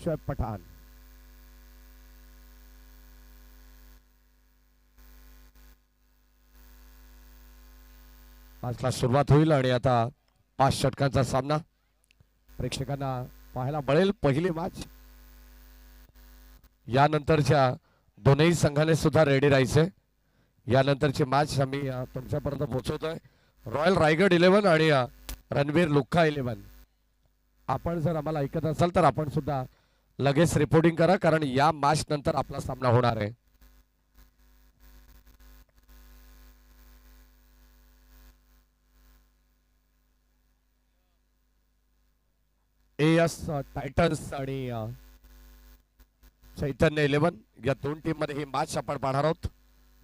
शोएब पठाण. मॅचला सुरुवात होईल आणि आता 5 षटकांचा सामना प्रेक्षकांना पाहायला मिळेल. पहिली मॅच यानंतरच्या दोनही संघाने सुद्धा रेडी राहायचे. यानंतरची मॅच आम्ही तुमच्यापर्यंत पोहोचवतोय. रॉयल रायगड 11 आणि रणवीर लुक्का 11. आपण जर आम्हाला ऐकत असाल तर आपण सुद्धा लगेच रिपोर्टिंग करा, कारण या मॅच नंतर आपला सामना होणार आहे. एएस टायटन्स आणि चैतन्य 11 या दोन टीम मध्ये ही मॅच आपण पाहणार आहोत.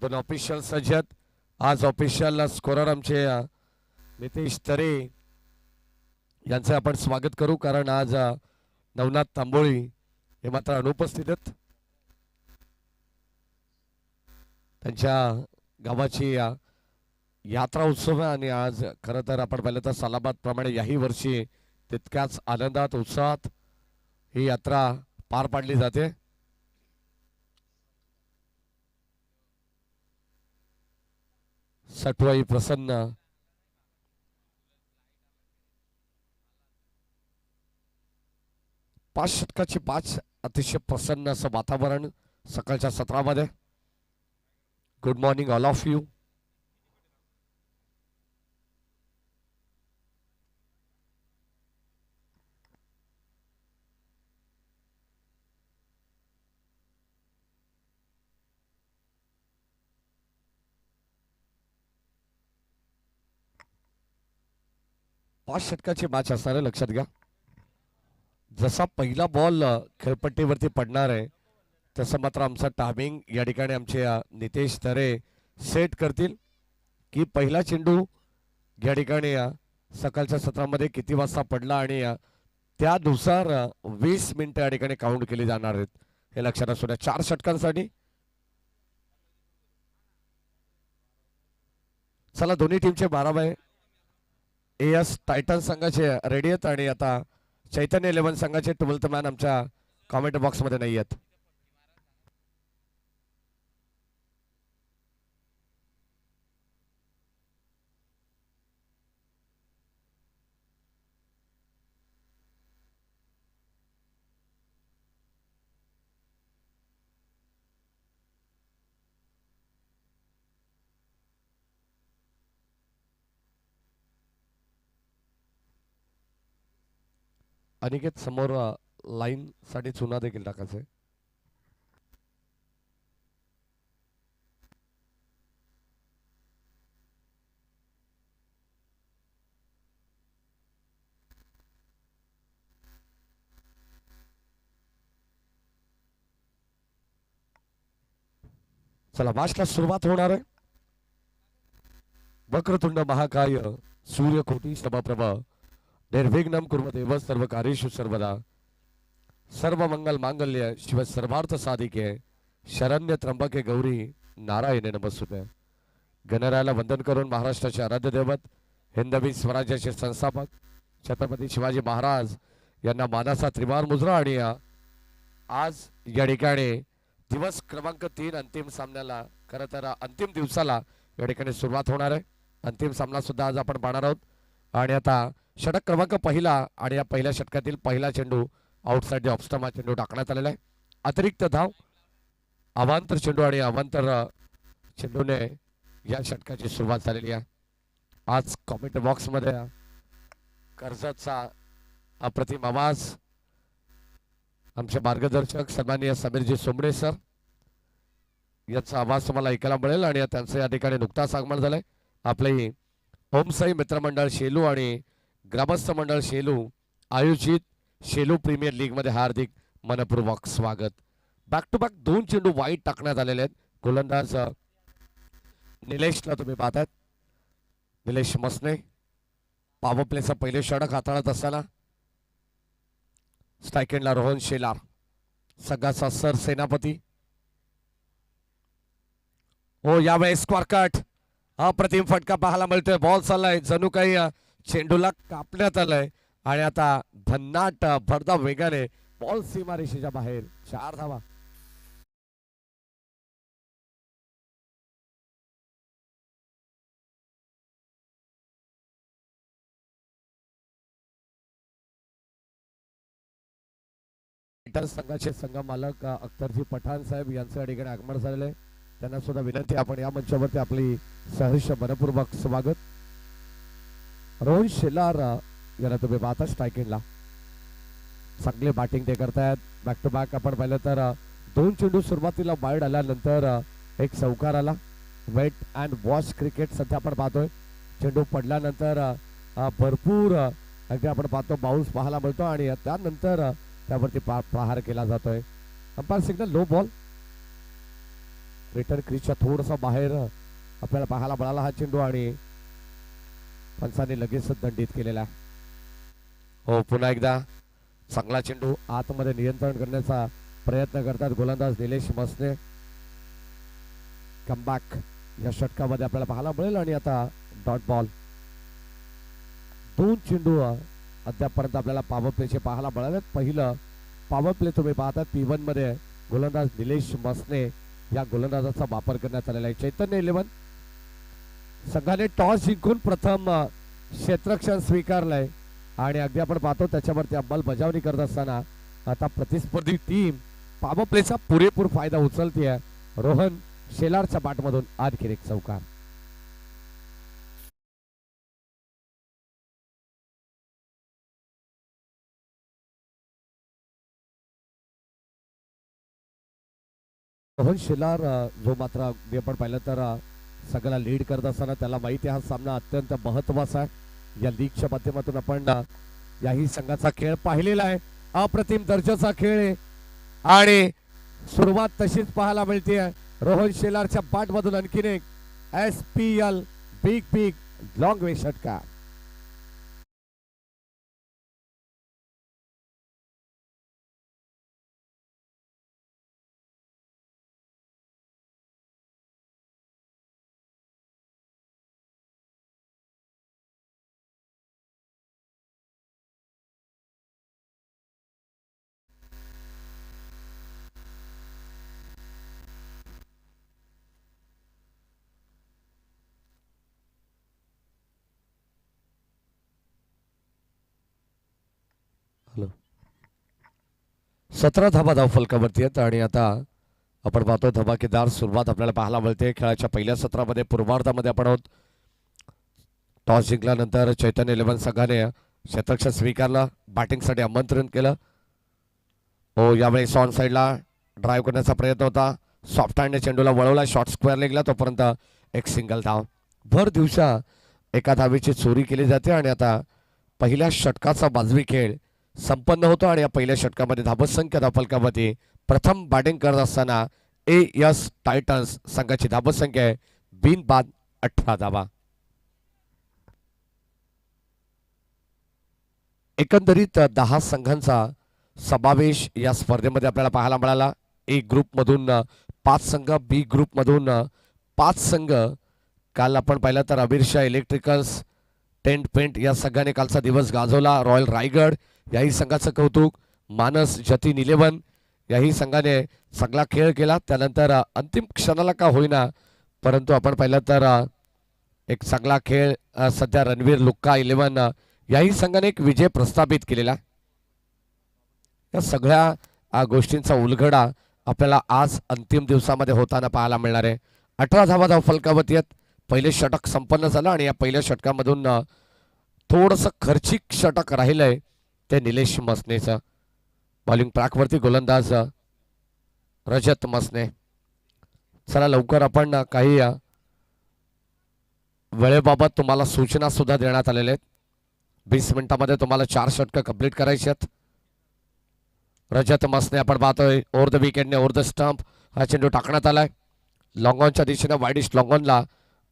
दोन ऑफिशियल सज्ज आहेत. आज ऑफिशियल स्कोरर आमचे नितेश तरे यांचे आपण स्वागत करू, कारण आज नवनाथ तांबोळी हे मात्र अनुपस्थित आहेत. त्यांच्या गावाची यात्रा उत्सव आहे आणि आज खरं तर आपण पाहिलं तर सालाबाद प्रमाणे याही वर्षी तितक्याच आनंदात उत्साहात ही यात्रा पार पाडली जाते. सटवाई प्रसन्न पाच षटकाची 5 अतिशय प्रसन्न असं वातावरण सकाळच्या सत्रामध्ये. Good morning all of you. पाच षटकाची मॅच असणार आहे, लक्षात घ्या. जसा पहिला बॉल खेळपट्टीवरती पडणार आहे तसं मात्र आमचा टायमिंग या ठिकाणी आमचे नितेश तरे सेट करतील की पहिला चेंडू या ठिकाणी सकाळच्या सत्रामध्ये किती वाजता पडला आणि त्यानुसार 20 मिनिटं या ठिकाणी काउंट केली जाणार आहेत. हे लक्षात असू द्या. 4 षटकांसाठी चला दोन्ही टीमचे 12 एएस टायटन संघाचे रेडी आहेत आणि आता चैतन्य 11 संघाचे 12th मॅन आमच्या कॉमेंट बॉक्स मध्ये नाही आहेत. अनिकेत समोर लाईन साठी चुना देखील टाकायचे. चला मॅचला सुरुवात होणार आहे. वक्रतुंड महाकाय सूर्यकोटी समप्रभ निर्विघ्नं कुर्वदेव सर्व कार्येषु सर्वदा सर्व मंगल मांगल्य शिव सर्वार्थ साधिके शरण्य त्र्यंबके गौरी नारायणे नमस्तुते. गणरायाला वंदन करून महाराष्ट्राचे आराध्य दैवत हिंदवी स्वराज्याचे संस्थापक छत्रपती शिवाजी महाराज यांना मानाचा त्रिवार मुजरा आणि आज या ठिकाणी दिवस क्रमांक 3 अंतिम सामन्याला खरं तर अंतिम दिवसाला या ठिकाणी सुरुवात होणार आहे. अंतिम सामना सुद्धा आज आपण पाहणार आहोत आणि आता षटक क्रमांक पहिला आणि या पहिल्या षटकातील पहिला चेंडू आउटसाइड ऑफ स्टंप हा चेंडू टाकण्यात आलेला आहे. अतिरिक्त धाव अवांतर चेंडू आणि अवांतर चेंडूने या षटकाची सुरुवात झालेली आहे. आज कॉमेंट बॉक्स मध्ये कर्जतचा अप्रतिम आवाज आमचे मार्गदर्शक सन्माननीय समीरजी सोमणे सर याचा आवाज तुम्हाला ऐकायला मिळेल आणि त्यांचं या ठिकाणी नुकताच आगमन झालंय. आपले ओमसाई मित्रमंडळ शेलू आणि ग्रामस्थ मंडळ शेलू आयोजित शेलू प्रीमियर लीग मध्ये हार्दिक मनपूर्वक स्वागत. बॅक टू बॅक 2 चेंडू वाईट टाकण्यात आलेले आहेत. गोलंदाज निलेशला तुम्ही पाहताय. निलेश मसने पॉवर प्लेचा पहिले षटक हाताळत असताना स्ट्राईक एंडला रोहन शेलार संघाचा सर सेनापती. हो यावेळेस स्क्वेअर कट अप्रतिम फटका पाहायला मिळतोय. बॉल चाललाय जणू काही चेंडूला कापण्यात आलंय आणि आता भन्नाट भरधाव वेगाने बॉल सीमारेषेच्या बाहेर 4 धावा. इतर संघाचे संघ मालक अख्तरजी पठाण साहेब यांचं या ठिकाणी आगमन झालेलं आहे. त्यांना सुद्धा विनंती आपण या मंचावरती आपली सहर्ष मनपूर्वक स्वागत. रोहन शेलार यांना तुम्ही पाहता स्ट्रायकिंगला चांगले बॅटिंग ते करतायत. बॅक टू बॅक आपण पाहिलं तर 2 चेंडू सुरुवातीला वाईड आल्यानंतर एक चौकार आला. वेट अँड वॉच क्रिकेट सध्या आपण पाहतोय. चेंडू पडल्यानंतर भरपूर अगदी आपण पाहतो बाउन्स पाहायला मिळतो आणि त्यानंतर त्यावरती प्रहार केला जातोय. Umpire signal low ball. Return क्रीजच्या थोडसा बाहेर आपल्याला पाहायला मिळाला हा चेंडू आणि पंचांनी लगेच दंडित केलेला आहे. हो पुन्हा एकदा चांगला चेंडू आतमध्ये नियंत्रण करण्याचा प्रयत्न करतात गोलंदाज निलेश मसने. कमबॅक या षटकामध्ये आपल्याला पाहायला मिळेल आणि आता डॉट बॉल. 2 चेंडू अद्यापपर्यंत आपल्याला पॉवर प्लेचे पाहायला मिळाले. पहिलं पॉवर प्ले तुम्ही पाहतात P1 मध्ये गोलंदाज निलेश मसने या गोलंदाजाचा वापर करण्यात आलेला आहे. चैतन्य 11 संघाने टॉस जिंकून प्रथम क्षेत्ररक्षण स्वीकारलंय आणि अगदी आपण पाहतो त्याच्यावरती अंमलबजावणी करत असताना आता प्रतिस्पर्धी टीम पॉवर प्लेचा पुरेपूर फायदा उचलते. रोहन शेलारच्या बॅटमधून आणखी एक चौकार. रोहन शेलार जो मात्र अगदी आपण पाहिलं तर सगळ्याला लीड करत असताना त्याला माहिती हा सामना अत्यंत महत्वाचा आहे. या लीगच्या माध्यमातून आपण याही संघाचा खेळ पाहिलेला आहे. अप्रतिम दर्जाचा खेळ आहे आणि सुरुवात तशीच पाहायला मिळते. रोहन शेलारच्या बॅटमधून आणखीन एक SPL बिग लॉंग वे षटकार. हॅलो 17 धावा धाव फलकावरती आहेत आणि आता आपण पाहतो धमाकेदार सुरुवात आपल्याला पाहायला मिळते. खेळाच्या पहिल्या सत्रामध्ये पूर्वार्धामध्ये आपण आहोत. टॉस जिंकल्यानंतर चैतन्य 11 संघाने क्षेत्ररक्षण स्वीकारला. बॅटिंगसाठी आमंत्रण केलं. हो यावेळी ऑन साईडला ड्राईव्ह करण्याचा प्रयत्न होता. सॉफ्ट हँडने चेंडूला वळवला. शॉर्ट स्क्वेअर लेगला तोपर्यंत एक सिंगल धाव. भर दिवसा एका धावेची चोरी केली जाते आणि आता पहिल्या षटकाचा बाजवी खेळ संपन्न होतो आणि या पहिल्या षटकामध्ये धावसंख्या धावफलकामध्ये प्रथम बॅटिंग करत असताना AS टायटन्स संघाची धावसंख्या आहे बिनबाद 18 धावा. एकंदरीत 10 संघांचा समावेश या स्पर्धेमध्ये आपल्याला पाहायला मिळाला. A ग्रुपमधून 5 संघ, B ग्रुपमधून 5 संघ. काल आपण पाहिलं तर अबीरशाह इलेक्ट्रिकल्स, टेंट पेंट या संघाने कालचा दिवस गाजवला. रॉयल रायगड याही संघाचं कौतुक. मानस जतीन 11 याही संघाने चांगला खेळ केला. त्यानंतर अंतिम क्षणाला का होईना परंतु आपण पाहिलं तर एक चांगला खेळ सध्या रणवीर लुक्का 11 याही संघाने एक विजय प्रस्थापित केलेला. या सगळ्या गोष्टींचा उलगडा आपल्याला आज अंतिम दिवसामध्ये होताना पाहायला मिळणार आहे. 18 धावा धाव फलकावरती आहेत. पहिले षटक संपन्न झालं आणि या पहिल्या षटकामधून थोडंसं खर्चिक षटक राहिलंय ते निलेश मसनेचं. बॉलिंग ट्रॅकवरती गोलंदाज रजत मसने. चला लवकर आपण काही वेळेबाबत तुम्हाला सूचना सुद्धा देण्यात आलेल्या आहेत. 20 मिनिटांमध्ये तुम्हाला 4 षटकं कंप्लीट करायची आहेत. रजत मसने आपण पाहतोय ओव्हर द विकेटने ओव्हर द स्टंप हा चेंडू टाकण्यात आलाय. लॉंगॉनच्या दिशेने वाईडिश लॉंगॉनला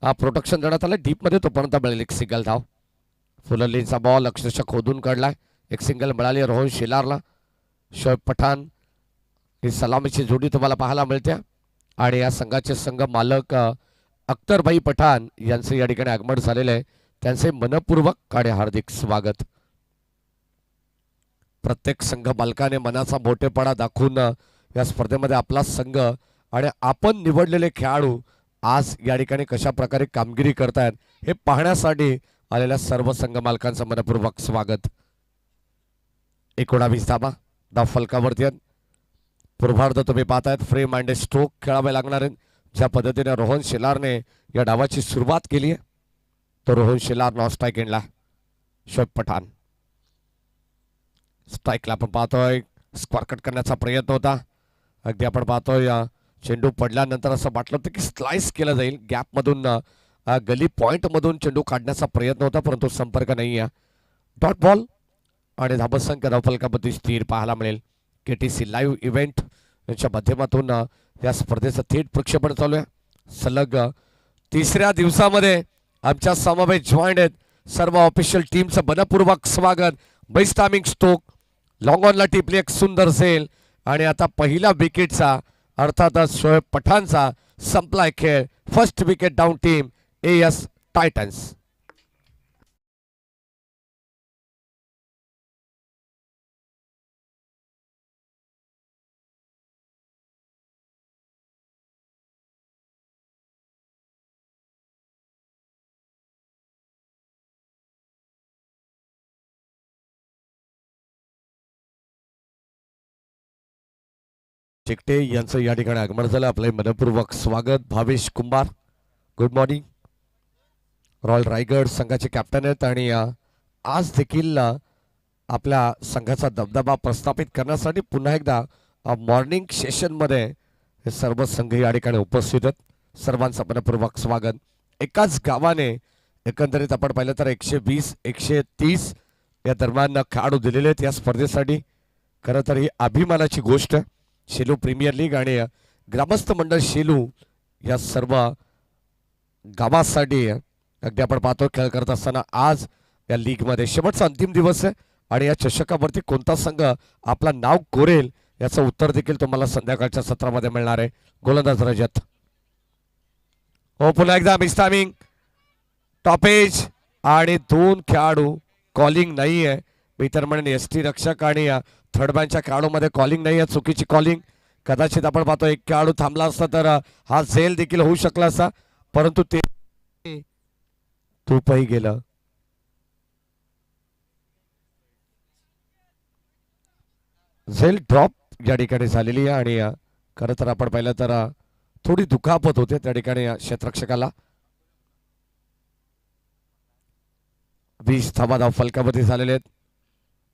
प्रोटेक्शन देण्यात आलं. डीपमध्ये तोपर्यंत मिळेल एक सिंगल धाव. फुलरलीचा बॉल अक्षरशः खोदून काढलाय. एक सिंगल मिळाली रोहन शेलारला. शोएब पठाण ही सलामीची जोडी तुम्हाला पाहायला मिळते आणि या संघाचे संघ मालक अख्तरभाई पठाण यांचे या ठिकाणी आगमन झालेले आहे. त्यांचे मनपूर्वक आणि हार्दिक स्वागत. प्रत्येक संघ मालकाने मनाचा मोठेपणा दाखवून या स्पर्धेमध्ये आपला संघ आणि आपण निवडलेले खेळाडू आज या ठिकाणी कशा प्रकारे कामगिरी करतायत हे पाहण्यासाठी आलेल्या सर्व संघ मालकांचं मनपूर्वक स्वागत. 19 धाबा धाव फलकावरती आहेत. पूर्वार्ध तुम्ही पाहतायत फ्री माइंडेड स्ट्रोक खेळावे लागणार आहेत. ज्या पद्धतीने रोहन शेलारने या डावाची सुरुवात केली आहे तो रोहन शेलार नॉन स्ट्राईक एंडला. शोएब पठाण स्ट्राईकला आपण पाहतोय. स्क्वेअर कट करण्याचा प्रयत्न होता. अगदी आपण पाहतोय चेंडू पडल्यानंतर असं वाटलं होतं की स्लाइस केलं जाईल. गॅपमधून गली पॉईंटमधून चेंडू काढण्याचा प्रयत्न होता परंतु संपर्क नाही आहे. डॉट बॉल आणि धावसंख्या धावफलकामध्ये स्थिर पाहायला मिळेल. KTC लाईव्ह इव्हेंट यांच्या माध्यमातून या स्पर्धेचं थेट प्रक्षेपण चालू आहे. सलग तिसऱ्या दिवसामध्ये आमच्या समवेत जॉईंट आहेत सर्व ऑफिशियल टीमचं मनपूर्वक स्वागत. बेस्ट टायमिंग स्ट्रोक लॉंग ऑनला टिपली एक सुंदर सेल आणि आता पहिला विकेटचा अर्थातच शोएब पठाणचा संपलाय खेळ. First wicket down team AS Titans. Chikte यांचं या ठिकाणी आगमन झालं. आपले मनपूर्वक स्वागत. भावेश कुंभार गुड मॉर्निंग. रॉयल रायगड संघाचे कॅप्टन आहेत आणि आज देखील आपल्या संघाचा दबदबा प्रस्थापित करण्यासाठी पुन्हा एकदा मॉर्निंग सेशनमध्ये हे सर्व संघ या ठिकाणी उपस्थित आहेत. सर्वांचं मनपूर्वक स्वागत. एकाच गावाने एकंदरीत आपण पाहिलं तर 120-130 या दरम्यान खेळाडू दिलेले आहेत या स्पर्धेसाठी. खरं तर ही अभिमानाची गोष्ट आहे. शेलू प्रीमियर लीग आणि ग्रामस्थ मंडळ शेलू या सर्व गावासाठी अगदी आपण पाहतो खेळ करत असताना आज या लीगमध्ये शेवटचा अंतिम दिवस आहे आणि या चषकावरती कोणता संघ आपला नाव कोरेल याचं उत्तर देखील तुम्हाला संध्याकाळच्या सत्रामध्ये मिळणार आहे. गोलंदाज रजत हो पुन्हा एकदा मिस टायमिंग टॉपेज आणि 2 खेळाडू कॉलिंग नाही आहे. मी तर म्हणेन ST रक्षक आणि थर्ड मॅनच्या खेळाडूमध्ये कॉलिंग नाही आहे. चुकीची कॉलिंग. कदाचित आपण पाहतो एक खेळाडू थांबला असता तर हा झेल देखील होऊ शकला असता परंतु ते तूपही गेलं. झेल ड्रॉप या ठिकाणी झालेली आहे आणि खरं तर आपण पाहिलं तर थोडी दुखापत होते त्या ठिकाणी क्षेत्ररक्षकाला. 20 धावा धाव फलकामध्ये झालेले आहेत.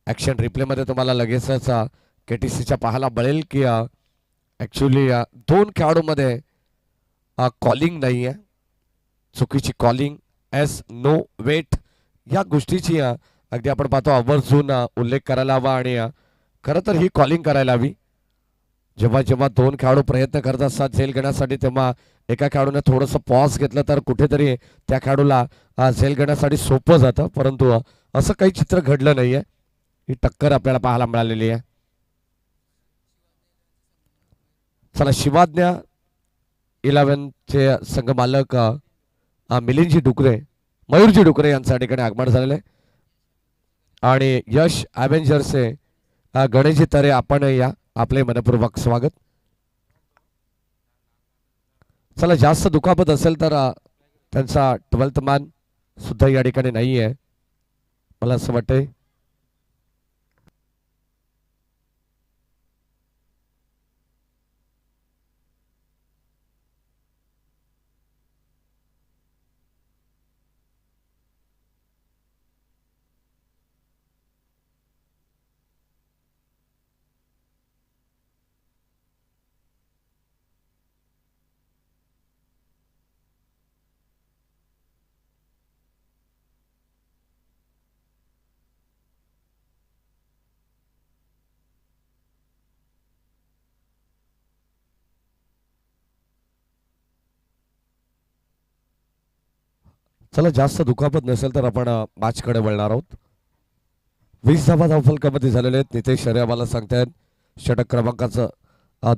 ऍक्शन रिप्लेमध्ये तुम्हाला लगेचच KTCच्या पाहायला मिळेल की ऍक्च्युली 2 खेळाडूमध्ये कॉलिंग नाही आहे. चुकीची कॉलिंग नो वेट या गोष्टीची अगदी आपण पाहतो आवर्जून उल्लेख करायला हवा आणि खरं तर ही कॉलिंग करायला हवी. जेव्हा जेव्हा 2 खेळाडू प्रयत्न करत असतात झेल घेण्यासाठी तेव्हा एका खेळाडूने थोडंसं पॉज घेतलं तर कुठेतरी त्या खेळाडूला झेल घेण्यासाठी सोपं जातं परंतु असं काही चित्र घडलं नाही आहे. ही टक्कर आपल्याला पाहायला मिळालेली आहे. चला शिवाज्ञा 11चे संघ मालक मिलिंदजी डुकरे मयूरजी डुकरे यांच्या ठिकाणी आगमन झालेलं आहे आणि यश ॲव्हेंजर्सचे गणेशजी तरे आपण या आपले मनपूर्वक स्वागत. चला जास्त दुखापत असेल तर त्यांचा 12th मॅन सुद्धा या ठिकाणी नाही आहे मला असं वाटतंय. चला जास्त दुखापत नसेल तर आपण मॅचकडे वळणार आहोत. 20 धावा धावफलकामध्ये झालेले आहेत. नितेश शर्यवाला सांगतायत षटक क्रमांकाचं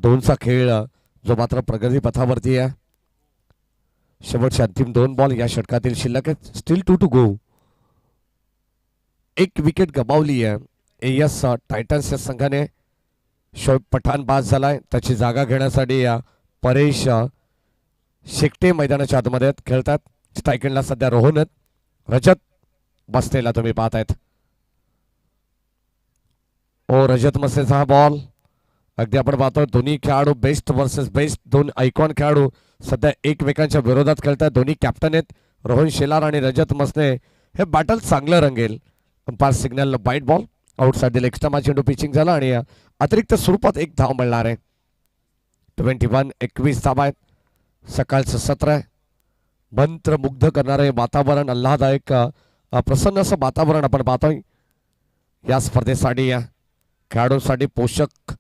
2चा खेळ जो मात्र प्रगती पथावरती आहे. शेवटचे अंतिम 2 बॉल या षटकातील शिल्लक आहेत. Steel 2 to go. 1 विकेट गमावली आहे एएस टायटन्स या संघाने शोएब पठाण बाद झालाय. त्याची जागा घेण्यासाठी परेश शेकटे मैदानाच्या आतमध्ये खेळतात. स्ट्रायकिंगला सध्या रोहन आहेत. रजत बसलेला तुम्ही पाहतायत. ओ रजत मसेचा हा बॉल अगदी आपण पाहतो. दोन्ही खेळाडू बेस्ट वर्सेस बेस्ट, दोन आयकॉन खेळाडू सध्या एकमेकांच्या विरोधात खेळतात. दोन्ही कॅप्टन आहेत रोहन शेलार आणि रजत मसने. हे बॅटल चांगलं रंगेल. Umpire signal wide ball outside दिले. एक्स्ट्रा चेंडू पिचिंग झाला आणि अतिरिक्त स्वरूपात एक धाव मिळणार आहे. 21-21 धावा आहेत. सकाळचं सत्र आहे. मंत्रमुग्ध करणारे वातावरण, आल्हादायक प्रसन्न असं वातावरण आपण पाहतोय या स्पर्धेसाठी. या खेळाडूंसाठी पोषक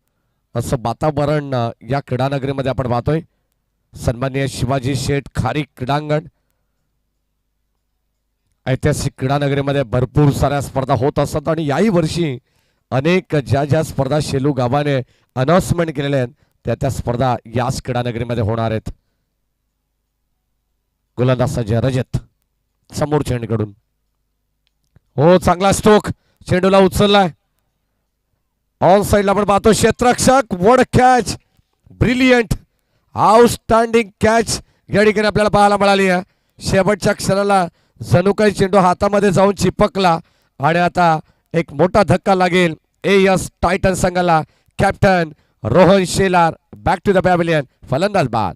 असं वातावरण या क्रीडानगरीमध्ये आपण पाहतोय. सन्माननीय शिवाजी शेठ खारी क्रीडांगण, ऐतिहासिक क्रीडानगरीमध्ये भरपूर साऱ्या स्पर्धा होत असतात आणि याही वर्षी अनेक ज्या स्पर्धा शेलू गावाने अनाउन्समेंट केलेल्या आहेत त्या स्पर्धा याच क्रीडानगरीमध्ये होणार आहेत. गोलंदाज रजत समोर चेंडूकडून. हो चांगला स्ट्रोक, चेंडूला उचललाय. ऑन साइडला आपण पाहतो क्षेत्ररक्षक. वड कॅच, ब्रिलियंट आउटस्टँडिंग कॅच या ठिकाणी आपल्याला पाहायला मिळाली आहे. शेवटच्या क्षणाला जणू काही चेंडू हातामध्ये जाऊन चिपकला आणि आता एक मोठा धक्का लागेल एएस टायटन संघाला. Captain Rohan Shelar back to the pavilion. फलंदाज बाद.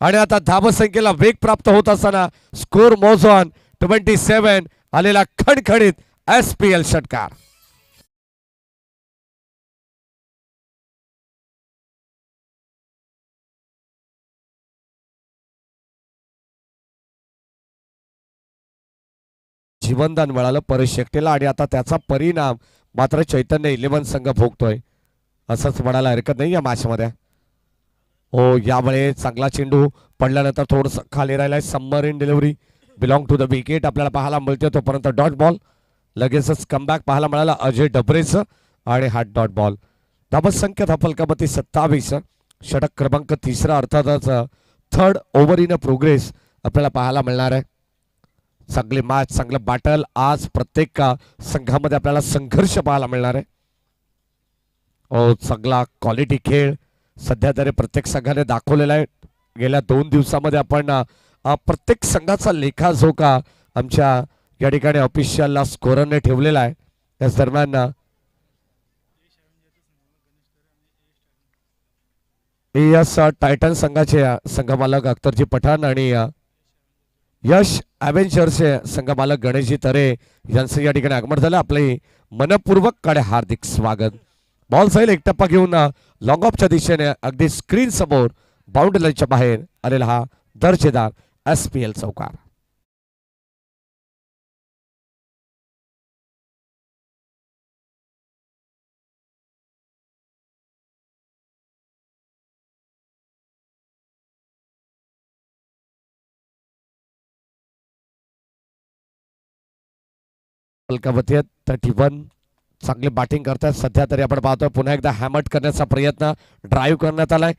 आणि आता धावसंख्येला वेग प्राप्त होत असताना स्कोर मोजून 27 आलेला खणखणीत एसपीएल षटकार. जीवनदान मिळालं परेश शेकटेला आणि आता त्याचा परिणाम मात्र चैतन्य 11 संघ भोगतोय असंच म्हणायला हरकत नाही या मॅच मध्ये. हो यावेळी चांगला चेंडू पडल्यानंतर थोडस खाली राहिलाय. समर in delivery belong to the wicket आपल्याला पाहायला मिळते. तोपर्यंत डॉट बॉल लगेचच कमबॅक पाहायला मिळाला अजय डबरेचं आणि हा डॉट बॉल. धावसंख्या धाफलकामती 27. षटक क्रमांक 3 अर्थातच थर्ड ओव्हर इन प्रोग्रेस आपल्याला पाहायला मिळणार आहे. चांगली मॅच, चांगलं बॅटल आज प्रत्येक संघामध्ये आपल्याला संघर्ष पाहायला मिळणार आहे. ओ चांगला क्वालिटी खेळ सध्या तरी प्रत्येक संघाने दाखवलेला आहे. गेल्या 2 दिवसामध्ये आपण प्रत्येक संघाचा लेखाजोखा आमच्या या ठिकाणी ऑफिशियलला स्कोररने ठेवलेला आहे. याच दरम्यान एएस टायटन संघाचे संघमालक अख्तरजी पठाण आणि यश ॲव्हेंजर्सचे संघमालक गणेशजी तरे यांचं या ठिकाणी आगमन झालं. आपले मनपूर्वक कडे हार्दिक स्वागत. बॉल जाईल एक टप्पा घेऊन लॉंग ऑफच्या दिशेने अगदी स्क्रीन समोर बाउंड्री लाईनच्या बाहेर आलेला हा दर्जेदार एसपीएल चौकार. अलकावती 31 चांगली बॅटिंग करतात सध्या तरी आपण पाहतोय. पुन्हा एकदा हॅमट करण्याचा प्रयत्न ड्राईव्ह करण्यात आलाय.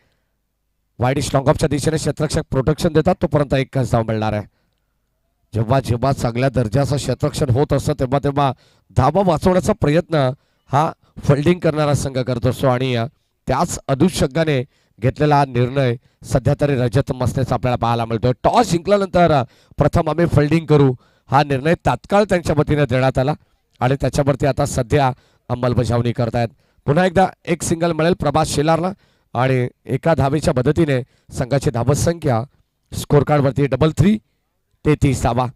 वाईड स्ट्रॉंग ऑफच्या दिशेने क्षेत्ररक्षक प्रोटेक्शन देतात तोपर्यंत एक धाव मिळणार आहे. जेव्हा जेव्हा चांगल्या दर्जाचं क्षेत्ररक्षण होत असतं तेव्हा तेव्हा धावा वाचवण्याचा प्रयत्न हा फिल्डिंग करणारा संघ करत असतो आणि त्याच अनुषंगाने घेतलेला हा निर्णय सध्या तरी रजत मसनेचा आपल्याला पाहायला मिळतोय. टॉस जिंकल्यानंतर प्रथम आम्ही फिल्डिंग करू हा निर्णय तात्काळ त्यांच्या वतीने देण्यात आला आणि त्याच्यावरती आता सध्या अंमलबजावणी करतायत. पुन्हा एकदा एक सिंगल मिळेल प्रभास शेलारला आणि एका धावेच्या मदतीने संघाची धावत संख्या स्कोर कार्डवरती 33 धावा.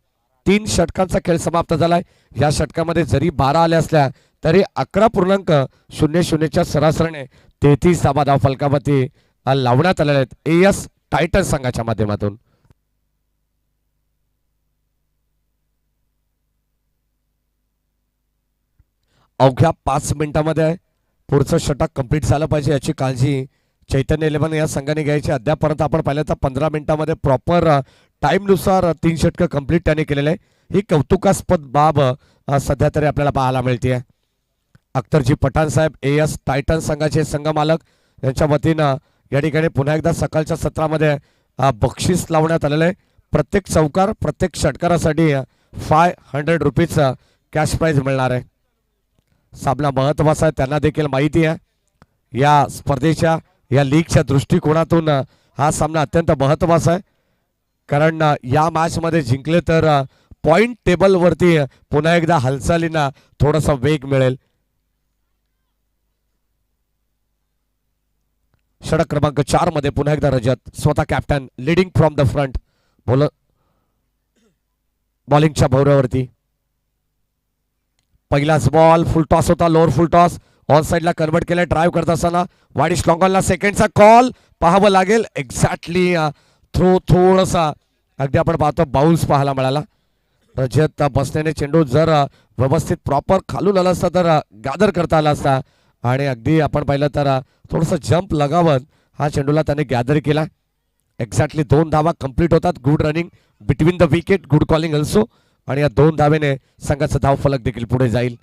3 षटकांचा खेळ समाप्त झालाय. या षटकामध्ये जरी 12 आल्या असल्या तरी 11.00च्या सरासरीने 33 धावा धाव फलकावरती लावण्यात आलेल्या आहेत एएस टायटन संघाच्या माध्यमातून. अवघ्या 5 मिनिटांमध्ये पुढचं षटक कंप्लीट झालं पाहिजे याची काळजी चैतन्य 11 या संघाने घ्यायची. अद्यापर्यंत आपण पाहिलं तर 15 मिनिटांमध्ये प्रॉपर टाईमनुसार 3 षटकं कंप्लीट त्याने केलेले आहे. ही कौतुकास्पद बाब सध्या तरी आपल्याला पाहायला मिळते. अख्तरजी पठाण साहेब एएस टायटन संघाचे संघ मालक यांच्या वतीनं या ठिकाणी पुन्हा एकदा सकाळच्या सत्रामध्ये बक्षीस लावण्यात आलेलं आहे. प्रत्येक चौकार प्रत्येक षटकारासाठी 500 रुपीजचा कॅश प्राइज मिळणार आहे. सामना महत्वाचा आहे त्यांना देखील माहिती आहे. या स्पर्धेच्या या लीगच्या दृष्टिकोनातून हा सामना अत्यंत महत्वाचा आहे कारण या मॅच मध्ये जिंकले तर पॉइंट टेबल वरती पुन्हा एकदा हालचालींना थोडासा वेग मिळेल. षटक क्रमांक 4 मध्ये पुन्हा एकदा रजत स्वतः captain leading from the front बॉलिंगच्या भोवऱ्यावरती. पहिलाच बॉल फुल टॉस होता लोअर फुल टॉस ऑन साइडला कन्वर्ट केलाय. ड्राईव्ह करत असताना वाईड स्लॉंगॉनला सेकंडचा कॉल पाहावं लागेल. एक्झॅक्टली थ्रो थोडासा अगदी आपण पाहतो बाउन्स पाहायला मिळाला. रजत बसण्याने चेंडू जर व्यवस्थित प्रॉपर खालून आला असता तर गादर करता आला असता आणि अगदी आपण पाहिलं तर थोडंसं जंप लगावत हा चेंडूला त्याने गॅदर केला. एक्झॅक्टली 2 धावा कंप्लीट होतात. Good running between the wicket good calling also आणि या 2 धावेने संघाचा धाव फलक देखील पुढे जाईल.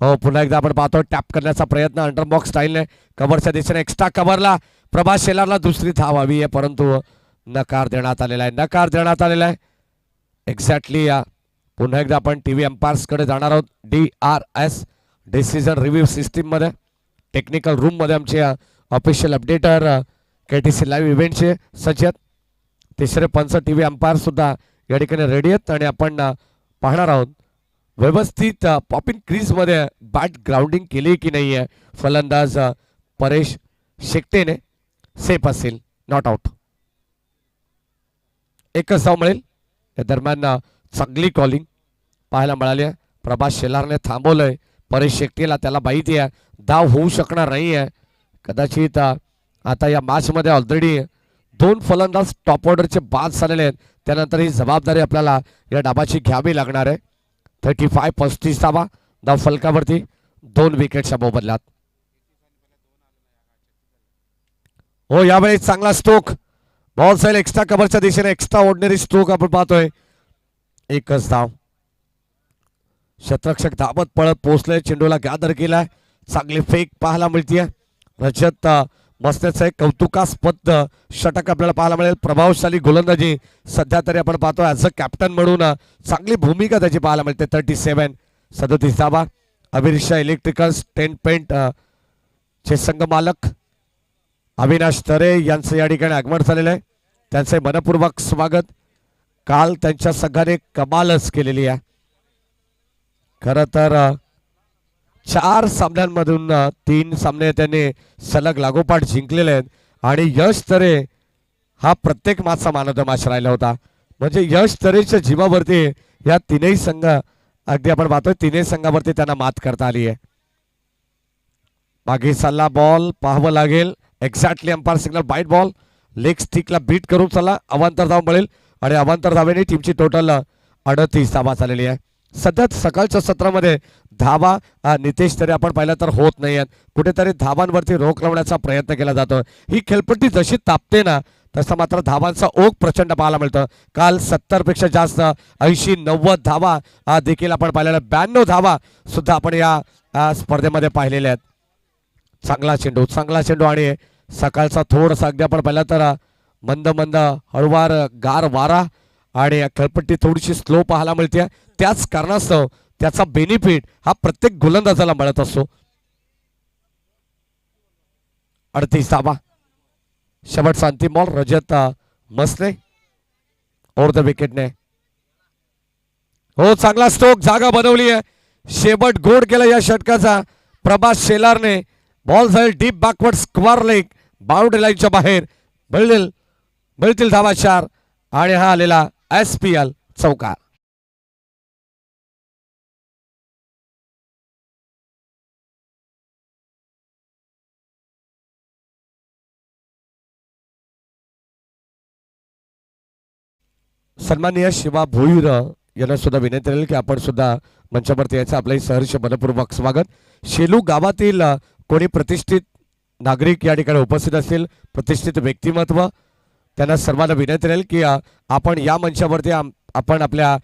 हो पुन्हा एकदा आपण पाहतो टॅप करण्याचा प्रयत्न अंडरबॉक्स स्टाईलने कव्हरच्या दिशेने एक्स्ट्रा कव्हरला प्रभास शेलारला दुसरी धाव हवी आहे परंतु नकार देण्यात आलेला आहे. एक्झॅक्टली पुन्हा एकदा आपण टीव्ही अंपायर्स कडे जाणार आहोत. DRS डिसिजन रिव्ह्यू सिस्टीम मध्ये टेक्निकल रूम मध्ये आमचे ऑफिशियल अपडेटर KTC लाईव्ह इव्हेंटचे सज्ज आहेत. तिसरे पंच टीव्ही अंपायर सुद्धा या ठिकाणी रेडी आहेत आणि आपण पाहणार आहोत व्यवस्थित पॉपिंग क्रीज मध्ये बॅट ग्राउंडिंग केली की नाही आहे. फलंदाज परेश शेकटेने सेफ असेल नॉट आउट. एकच धाव मिळेल. या दरम्यान चांगली कॉलिंग पाहायला मिळाली आहे. प्रभास शेलारने थांबवलंय परेश शेकटेला. त्याला माहिती आहे धाव होऊ शकणार नाही आहे. कदाचित आता या मॅच मध्ये ऑलरेडी 2 फलंदाज टॉप ऑर्डरचे बाद झालेले आहेत. त्यानंतर ही जबाबदारी आपल्याला या डाबाची घ्यावी लागणार आहे. 35 धावा धाव फलकावरती 2 विकेटच्या मोबदल्यात. हो यावेळी चांगला स्ट्रोक बॉल जाईल एक्स्ट्रा कव्हरच्या दिशेने एक्स्ट्रा ऑर्डिनरी स्ट्रोक आपण पाहतोय. एकच धाव. क्षेत्ररक्षक धावत पळत पोहोचले चेंडूला गॅदर केलाय. चांगली फेक पाहायला मिळते. रजत मस्तेचं एक कौतुकास्पद षटक आपल्याला पाहायला मिळेल. प्रभावशाली गोलंदाजी सध्या तरी आपण पाहतो ॲज अ कॅप्टन म्हणून चांगली भूमिका त्याची पाहायला मिळते. 37 धावा. अभिरिशा इलेक्ट्रिकल्स 10 पेंट चे संघ मालक अविनाश तरे यांचं या ठिकाणी आगमन झालेलं आहे. त्यांचे मनपूर्वक स्वागत. काल त्यांच्या संघाने कमालच केलेली आहे. खरं तर 4 सामन्यांमधून 3 सामने त्यांनी सलग लागोपाठ जिंकलेले आहेत आणि यश तरे हा प्रत्येक मॅचचा मॅन ऑफ द मॅच राहिला होता. म्हणजे यश तरेच्या जीवावरती या 3ही संघ अगदी आपण पाहतोय 3ही संघावरती त्यांना मात करता आली आहे. मागे चालला बॉल पाहावं लागेल. Exactly umpire signal wide ball leg स्टिकला बीट करून चला अवांतर धाव मिळेल आणि अवांतर धावेने टीमची टोटल 38 धावा झालेली आहे. सध्या सकाळच्या सत्रामध्ये धावा नितेश तरी आपण पाहिलं तर होत नाही आहेत. कुठेतरी धावांवरती रोख लावण्याचा प्रयत्न केला जातो. ही खेळपट्टी जशी तापते ना तसं मात्र धावांचा ओघ प्रचंड पाहायला मिळतं. काल 70 पेक्षा जास्त 80-90 धावा देखील आपण पाहिलेल्या 92 धावा सुद्धा आपण या स्पर्धेमध्ये पाहिलेल्या आहेत. चांगला चेंडू आणि सकाळचा थोडासा अगदी आपण पाहिला तर मंद मंद हळूवार गार वारा आणि खेळपट्टी थोडीशी स्लो पाहायला मिळते. त्याच कारणास्तव त्याचा बेनिफिट हा प्रत्येक गोलंदाजाला मिळत असतो. 38 धावा. शेवटचा अंतिम ball Rajat Masne over the विकेटने. हो चांगला स्ट्रोक जागा बनवली आहे. शेवट गोड केला या षटकाचा प्रभास शेलारने. बॉल जाईल deep backward square leg boundary लाईनच्या बाहेर. मिळतील धावा 4 आणि हा आलेला SPL चौकार. सन्माननीय शिवा भोईर यांना सुद्धा विनंती राहील की आपण सुद्धा मंचावरती यायचं. आपलंही सहर्ष मनपूर्वक स्वागत. शेलू गावातील कोणी प्रतिष्ठित नागरिक या ठिकाणी उपस्थित असतील, प्रतिष्ठित व्यक्तिमत्व, त्यांना सर्वांना विनंती राहील की आपण या मंचावरती आपण आपल्या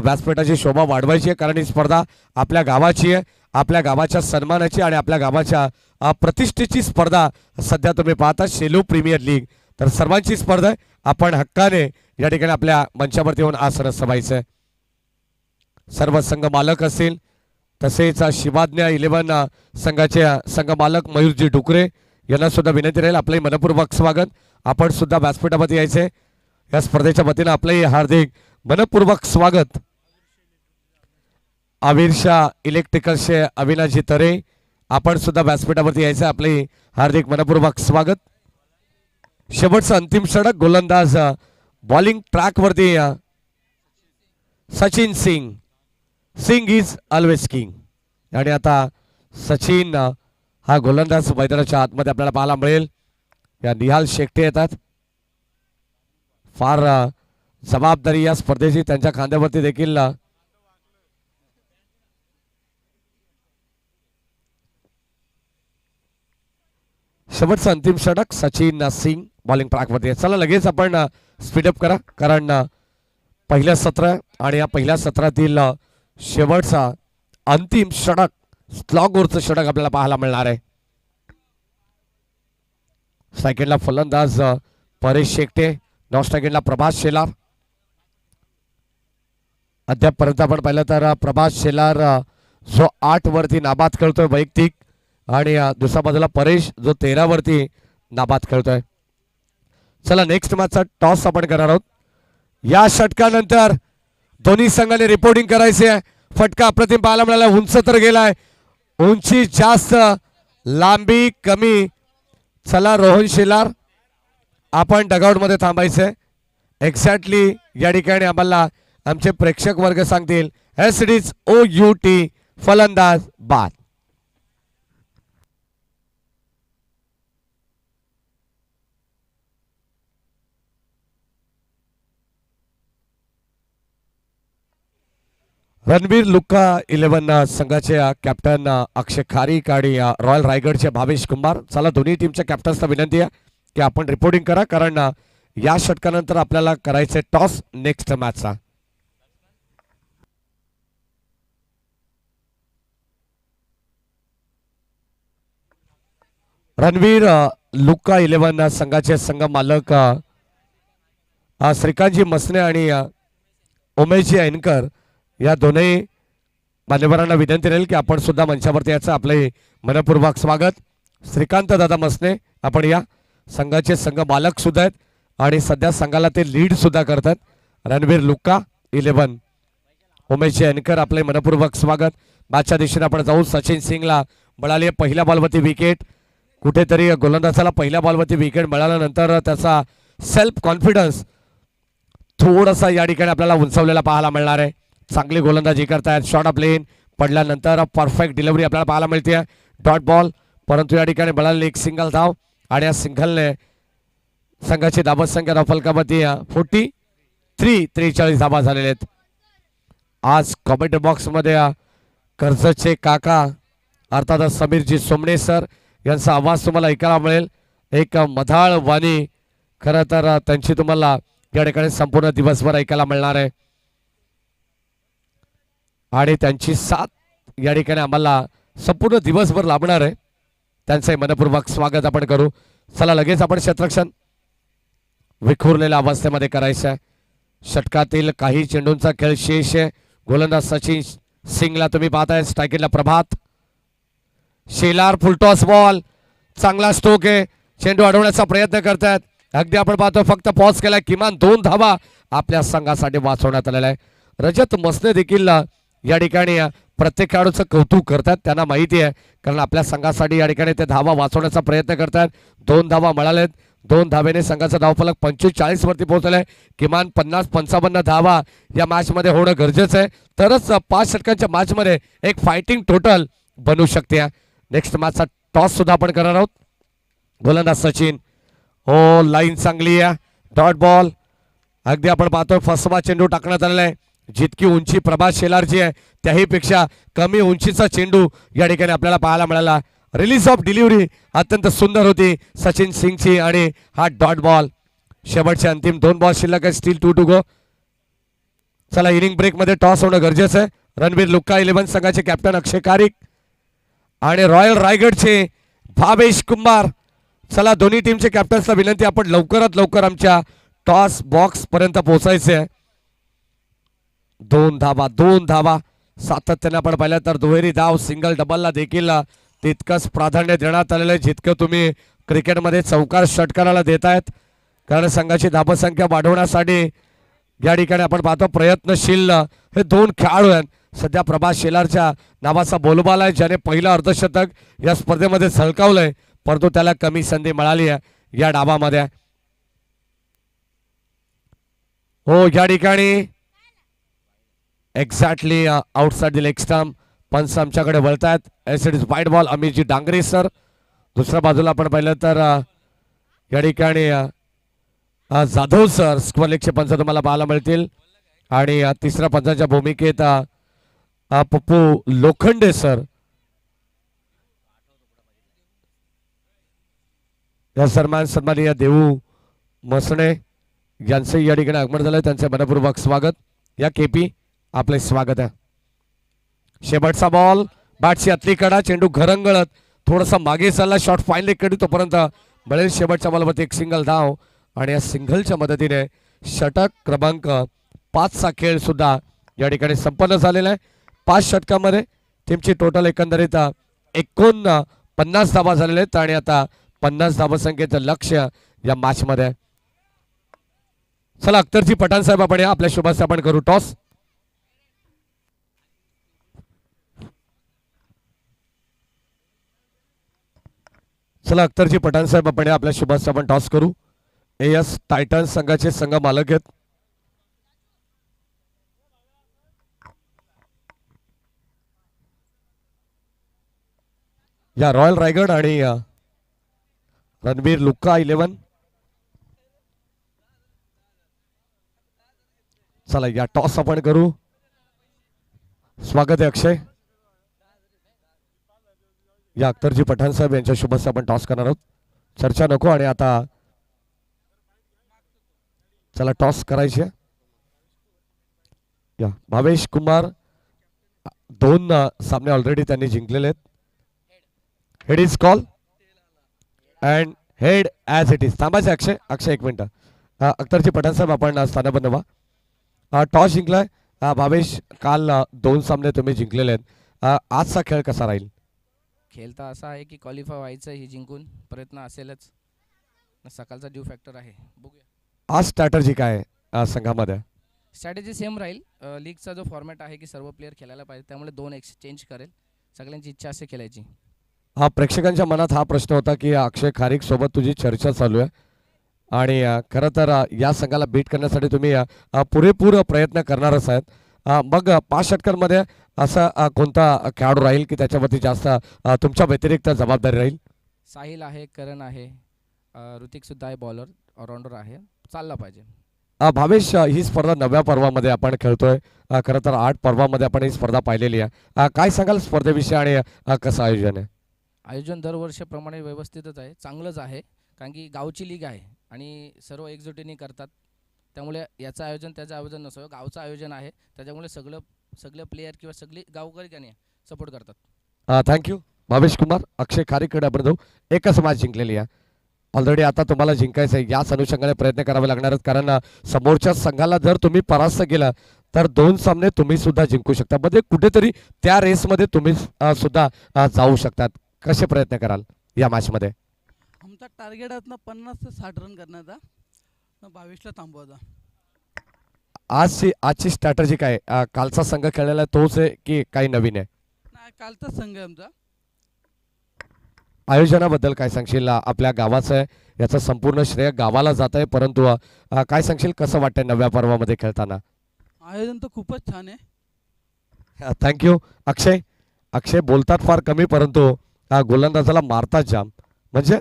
व्यासपीठाची शोभा वाढवायची आहे. कारण ही स्पर्धा आपल्या गावाची आहे, आपल्या गावाच्या सन्मानाची आणि आपल्या गावाच्या प्रतिष्ठेची स्पर्धा सध्या तुम्ही पाहता शेलू प्रीमियर लीग. तर सर्वांची स्पर्धा आहे. आपण हक्काने या ठिकाणी आपल्या मंचावरती येऊन आसन सवायचं. सर्व संघ मालक असतील, तसेच शिवाज्ञा 11 संघाचे संघ मालक मयूरजी डुकरे यांना सुद्धा विनंती राहील आपलंही मनपूर्वक स्वागत. आपण सुद्धा व्यासपीठामध्ये यायचे. या स्पर्धेच्या वतीनं आपलंही हार्दिक मनपूर्वक स्वागत. आविरशा इलेक्ट्रिकलचे अविनाशजी तरे आपण सुद्धा व्यासपीठावरती यायचं. आपले हार्दिक मनपूर्वक स्वागत. शेवटचा अंतिम षटक गोलंदाज बॉलिंग ट्रॅक वरती Sachin Singh. Singh is always king. आणि आता सचिन हा गोलंदाज मैदानाच्या आतमध्ये आपल्याला पाहायला मिळेल. या निहाल शेट्टे येतात. फार जबाबदारी या स्पर्धेची त्यांच्या खांद्यावरती देखील. शेवटचा अंतिम षटक सचिन सिंग बॉलिंग ट्रॅक वरती. चला लगेच आपण स्पीडअप करा, कारण पहिल्या सत्र आणि या पहिल्या सत्रातील शेवटचा अंतिम षटक स्लॉगवरचं षटक आपल्याला पाहायला मिळणार आहे. सेकंडला फलंदाज परेश शेट्टे, नॉन सेकंडला प्रभास शेलार. अद्यापपर्यंत आपण पाहिलं तर प्रभास शेलार जो 8 वरती नाबाद खेळतोय वैयक्तिक, आणि दुसऱ्या बाजूला परेश जो 13 वरती नाबाद खेळतोय. चला नेक्स्ट मॅचचा टॉस आपण करणार आहोत. या षटकानंतर दोन्ही संघाने रिपोर्टिंग करायचे आहे. फटका अप्रतिम पाहायला मिळाला. उंच तर गेलाय, उंची जास्त, लांबी कमी. चला रोहन शेलार, आपण डगआउट मध्ये थांबायचंय. एक्झॅक्टली या ठिकाणी आम्हाला आमचे प्रेक्षक वर्ग सांगतील SDOUT फलंदाज बाद. रणवीर लुक्का 11 संघाचे कॅप्टन अक्षय खारीक आणि रॉयल रायगडचे भावेश कुमार. चला दोन्ही टीमच्या कॅप्टन्सना विनंती आहे की आपण रिपोर्टिंग करा, कारण या षटकानंतर आपल्याला करायचे टॉस नेक्स्ट मॅचचा. रणवीर लुक्का 11 संघाचे संघ मालक श्रीकांतजी मसने आणि उमेशजी ऐनकर या दोन्ही मान्यवरांना विनंती राहील की आपण सुद्धा मंचावरती याचं आपले मनपूर्वक स्वागत. श्रीकांत दादा मसने आपण या संघाचे संघ मालक सुद्धा आहेत आणि सध्या संघाला ते लीड सुद्धा करतात. रणवीर लुक्का 11 उमेशजी ऐनकर आपले मनपूर्वक स्वागत. मॅचच्या दिशेने आपण जाऊ. सचिन सिंगला मिळाली पहिल्या बॉलवरती विकेट. कुठेतरी गोलंदाजाला पहिल्या बॉलवरती विकेट मिळाल्यानंतर त्याचा सेल्फ कॉन्फिडन्स थोडासा या ठिकाणी आपल्याला उंचावलेला पाहायला मिळणार आहे. चांगली गोलंदाजी करतायत. शॉर्ट ऑफ लेन पडल्यानंतर परफेक्ट डिलिव्हरी आपल्याला पाहायला मिळते. डॉट बॉल, परंतु या ठिकाणी मिळालेली एक सिंगल धाव आणि या सिंगलने संघाची धावत संख्या फलकावरती 43 धावा झालेल्या आहेत. आज कमेंट बॉक्स मध्ये कर्जतचे काका अर्थात समीरजी सोमणे सर यांचा आवाज तुम्हाला ऐकायला मिळेल. एक मधाळ वाणी खरं तर त्यांची तुम्हाला या ठिकाणी संपूर्ण दिवसभर ऐकायला मिळणार आहे आणि त्यांची साथ या ठिकाणी आम्हाला संपूर्ण दिवसभर लाभणार आहे. त्यांचे मनपूर्वक स्वागत आपण करू. चला लगेच आपण क्षेत्ररक्षण विखुरलेल्या अवस्थेमध्ये करायचं आहे. षटकातील काही चेंडूंचा खेळ शेष आहे. गोलंदाज सचिन सिंगला तुम्ही पाहताय, स्ट्रायकिंगला प्रभात शेलार. फुलटॉस बॉल, चांगला स्ट्रोक आहे. चेंडू अडवण्याचा प्रयत्न करतायत. अगदी आपण पाहतो फक्त पॉज केलाय. किमान 2 धावा आपल्या संघासाठी वाचवण्यात आलेला आहे. रजत मसने देखील या ठिकाणी प्रत्येक खेळाडूचं कौतुक करतात. त्यांना माहिती आहे कारण आपल्या संघासाठी या ठिकाणी ते धावा वाचवण्याचा प्रयत्न करतात. 2 धावा मिळालेत. 2 धावेने संघाचा धावफलक 45-40 वरती पोहोचलाय. किमान 50-55 धावा या मॅच मध्ये होणं गरजेचं आहे, तरच 5 षटकांच्या मॅच मध्ये एक फायटिंग टोटल बनू शकते. नेक्स्ट मॅचचा टॉस सुद्धा आपण करणार आहोत. गोलंदाज सचिन. हो, लाईन चांगली आहे. Dot ball. अगदी आपण पाहतोय फसवा चेंडू टाकण्यात आलेला आहे. जितकी उंची प्रभात शेलारची आहे त्याही पेक्षा कमी उंचीचा चेंडू या ठिकाणी आपल्याला पाहायला मिळाला. रिलीज ऑफ डिलिव्हरी अत्यंत सुंदर होती सचिन सिंगची आणि हा डॉट बॉल. शेवटचे अंतिम 2 बॉल शिल्लक आहे. Still 2 to go. चला इनिंग ब्रेक मध्ये टॉस होणं गरजेचं आहे. रणबीर लुक्का 11 संघाचे कॅप्टन अक्षय कारिक आणि रॉयल रायगडचे भावेश कुमार. चला दोन्ही टीमचे कॅप्टन्सला विनंती, आपण लवकरात लवकर आमच्या टॉस बॉक्स पर्यंत पोहोचायचे आहे. 2 धावा 2 धावा सातत्याने आपण पाहिलं तर दुहेरी धाव सिंगल डबलला देखील तितकंच प्राधान्य देण्यात आलेलं आहे जितकं तुम्ही क्रिकेटमध्ये चौकार षटकाराला देतायत. कारण संघाची धावसंख्या वाढवण्यासाठी या ठिकाणी आपण पाहतो प्रयत्नशील हे 2 खेळाडू आहेत. सध्या प्रभात शेलारच्या नावाचा बोलबाला आहे ज्याने पहिलं अर्धशतक या स्पर्धेमध्ये झळकावलंय, परंतु त्याला कमी संधी मिळाली आहे या डावामध्ये. हो, या ठिकाणी exactly outside the leg stump. पंच आमच्याकडे वळतायत. As it is wide ball. Amitji Dangre sir. दुसऱ्या बाजूला आपण पाहिलं तर या ठिकाणी जाधव सर स्क्वेअर लेगचे पंच तुम्हाला पाहायला मिळतील आणि तिसऱ्या पंचाच्या भूमिकेत पप्पू लोखंडे सर. या सन्माननीय देऊ मसणे यांचे या ठिकाणी आगमन झालं. त्यांचे मनपूर्वक स्वागत. या केपी आपले स्वागत आहे. शेवटचा बॉल. बॅटची आतली कडा. चेंडू घरंगळत थोडासा मागे चालला. शॉट फाईनली कडू तोपर्यंत मिळेल शेवटच्या बॉलवरती एक सिंगल धाव आणि या सिंगलच्या मदतीने षटक क्रमांक 5 चा खेळ सुद्धा या ठिकाणी संपन्न झालेला आहे. 5 षटकामध्ये टीमची टोटल एकंदरीत 49 धावा झालेल्या आहेत आणि आता 50 धावसंख्येचं लक्ष्य या मॅच मध्ये. चला अख्तरजी पठाण साहेब आपण या आपल्या शुभास आपण करू टॉस. चला अख्तरजी पठाण साहेब आपण आपल्या शुभास आपण टॉस करू. एएस टायटन्स संघाचे संघ मालक आहेत. या रॉयल रायगड आणि रणबीर लुक्का 11. चला या टॉस आपण करू. स्वागत आहे अक्षय. या अख्तरजी पठाण साहेब यांच्या शुभेच्छा आपण टॉस करणार आहोत. चर्चा नको आणि आता चला टॉस करायचे. या भावेश कुमार 2 सामने ऑलरेडी त्यांनी जिंकलेले आहेत. Head is call and head as it is. थांबायचे अक्षय 1 मिनिट. अख्तरजी पठाण साहेब आपण स्थानापन्न व्हा. टॉस जिंकलाय भावेश. काल 2 सामने तुम्ही जिंकलेले आहेत. आजचा खेळ कसा राहील? खेळ तर असा आहे की क्वालिफाय व्हायचं, ही जिंकून प्रयत्न असेलच. सकाळचा ड्यू फॅक्टर आहे, बघूया. आज स्ट्रॅटर्जी काय संघामध्ये? स्ट्रॅटेजी सेम राहील. लीगचा जो फॉर्मॅट आहे की सर्व प्लेयर खेळायला पाहिजे, त्यामुळे 2 एक्सचेंज करेल. सगळ्यांची इच्छा असे खेळायची. हा प्रेक्षकांच्या मनात हा प्रश्न होता की अक्षय खारीक सोबत तुझी चर्चा चालू आहे आणि खरं तर या संघाला बीट करण्यासाठी तुम्ही पुरेपूर प्रयत्न करणारच आहेत. मग 5 षटकांमध्ये असा कोणता खेळाडू राहील की त्याच्यावरती जास्त तुमच्या व्यतिरिक्त जबाबदारी राहील? साहिल आहे, करण आहे, ऋतिक सुद्धा आहे, बॉलर ऑलराऊंडर आहे, चालला पाहिजे. भावेश, ही स्पर्धा 9व्या पर्वामध्ये आपण खेळतोय. खरं तर 8 पर्वामध्ये आपण ही स्पर्धा पाहिलेली आहे. काय सांगाल स्पर्धेविषयी आणि कसं आयोजन आहे? आयोजन दरवर्षीप्रमाणे व्यवस्थितच आहे, चांगलंच आहे. कारण की गावची लीग आहे, आणि सर्व एकजुटीने करतात. त्यामुळे याचं आयोजन त्याचं आयोजन नसतं, गावचं आयोजन आहे. त्याच्यामुळे सगळे प्लेयर किंवा सगळी गावकरी त्याने सपोर्ट करतात. थँक्यू भावेश कुमार. अक्षय खारीकडे आपण जाऊ. एकच मॅच जिंकलेली आहे ऑलरेडी. आता तुम्हाला जिंकायचं आहे, याच अनुषंगाने प्रयत्न करावे लागणार आहेत, कारण समोरच्या संघाला जर तुम्ही परास्त केलं तर 2 सामने तुम्ही सुद्धा जिंकू शकता. म्हणजे कुठेतरी त्या रेसमध्ये तुम्ही सुद्धा जाऊ शकतात. कसे प्रयत्न कराल या मॅचमध्ये? आमचा टार्गेट आहे ना 50 ते 60 रन करण्याचा, 22ला थांबवायचा. आजची स्ट्रॅटजी काय? कालचा संघ खेळलेला आहे तोच आहे की काही नवीन आहे? नाही, कालचाच संघ आहे आमचा. आयोजनाबद्दल काय सांगशील? आपल्या गावाचं आहे, याचं संपूर्ण श्रेय गावाला जात आहे, परंतु काय सांगशील कसं वाटतंय नव्या पर्वामध्ये खेळताना? आयोजन तर खूपच छान आहे. थँक्यू अक्षय. अक्षय बोलतात फार कमी, परंतु गोलंदाजाला मारतात जाम, म्हणजे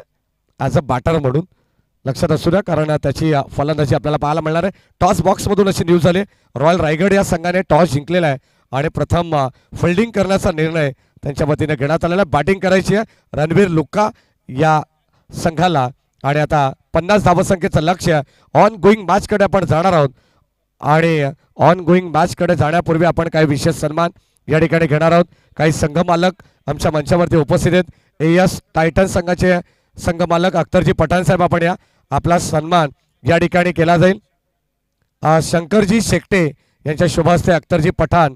ॲज अ बॅटर म्हणून लक्षात असू द्या, कारण त्याची फलंदाजी आपल्याला पाहायला मिळणार आहे. टॉस बॉक्समधून अशी न्यूज आली, रॉयल रायगड या संघाने टॉस जिंकलेला आहे आणि प्रथम फिल्डिंग करण्याचा निर्णय त्यांच्या वतीने घेण्यात आलेला आहे. बॅटिंग करायची आहे रणवीर लुक्का या संघाला आणि आता 50 धावसंख्येचं लक्ष्य. ऑन गोईंग मॅचकडे आपण जाणार आहोत आणि ऑन गोईंग मॅचकडे जाण्यापूर्वी आपण काही विशेष सन्मान या ठिकाणी घेणार आहोत. काही संघ मालक आमच्या मंचावरती उपस्थित आहेत. एएस टायटन संघाचे संघ मालक अख्तरजी पठाण साहेब, आपण या आपला सन्मान या ठिकाणी केला जाईल. शंकरजी शेकटे यांच्या शुभ हस्ते अख्तरजी पठाण,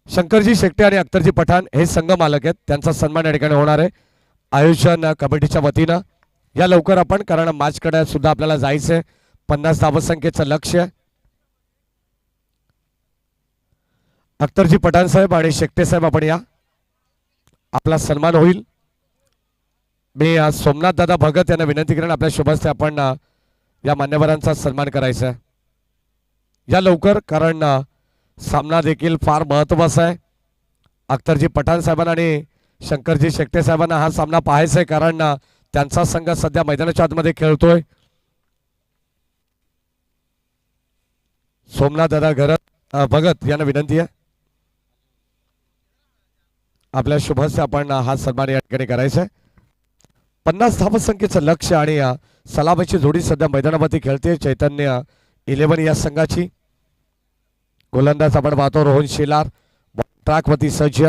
शंकरजी शेकटे आणि अख्तरजी पठाण हे संघ मालक आहेत, त्यांचा सन्मान या ठिकाणी होणार आहे आयोजन कमिटीच्या वतीनं. या लवकर आपण, कारण मॅचकडे सुद्धा आपल्याला जायचंय. 50 धावसंख्येचं लक्ष्य. अख्तरजी पठाण साहेब आणि शेकटे साहेब, आपण या आपला सन्मान होईल. मी सोमनाथ दादा भगत यांना विनंती करेन आपल्या शुभ हस्ते आपण या मान्यवरांचा सन्मान करायचा आहे या लवकर, कारण सामना देखील फार महत्त्वाचा आहे. अख्तरजी पठाण साहेबांना आणि शंकरजी शेकटे साहेबांना हा सामना पाहायचा आहे, कारण त्यांचा संघ सध्या मैदानाच्या आतमध्ये खेळतोय. सोमनाथ दादा भगत यांना विनंती आहे आपल्या शुभ हस्ते आपण हा सन्मान या ठिकाणी करायचा आहे. 50 धावसंख्येचं लक्ष्य आणि सलामीची जोडी सध्या मैदानावरती खेळते चैतन्य 11 या संघाची. गोलंदाज आपण पाहतो रोहन शेलार, ट्रॅकवरती सज्ज.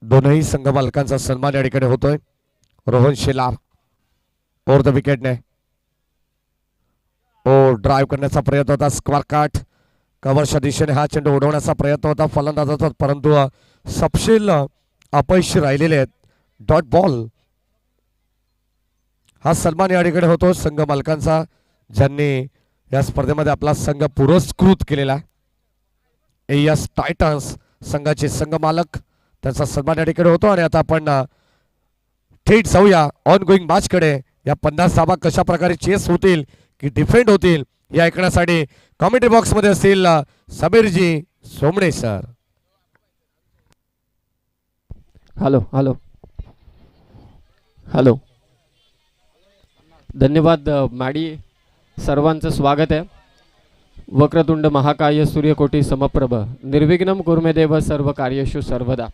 दोनही संघ मालकांचा सन्मान या ठिकाणी होतोय. रोहन शेलार ओव्हर द विकेटने ड्राईव्ह करण्याचा प्रयत्न होता. स्क्वेअर कट कव्हरच्या दिशेने हा चेंडू उडवण्याचा प्रयत्न होता फलंदाजाचा, परंतु सपशेल अपयशी राहिलेले आहेत. Dot ball. हा सन्मान या ठिकाणी होतो संघ मालकांचा, ज्यांनी या स्पर्धेमध्ये आपला संघ पुरस्कृत केलेला आहे. एएस टायटन्स संघाचे संघ मालक, त्यांचा सन्मान या ठिकाणी होतो. आणि आता आपण थेट जाऊया ऑन गोईंग मॅचकडे. या 50 धावा कशा प्रकारे चेस होतील की डिफेंड होतील या ऐकण्यासाठी कॉमेंट्री बॉक्स मध्ये असतील समीरजी सोमणे सर. Hello hello hello. धन्यवाद मॅडी. सर्वांचं स्वागत आहे. वक्रतुंड महाकाय सूर्यकोटी समप्रभ निर्विघ्नम कुर्मेदेव सर्व कार्येषु सर्वदा.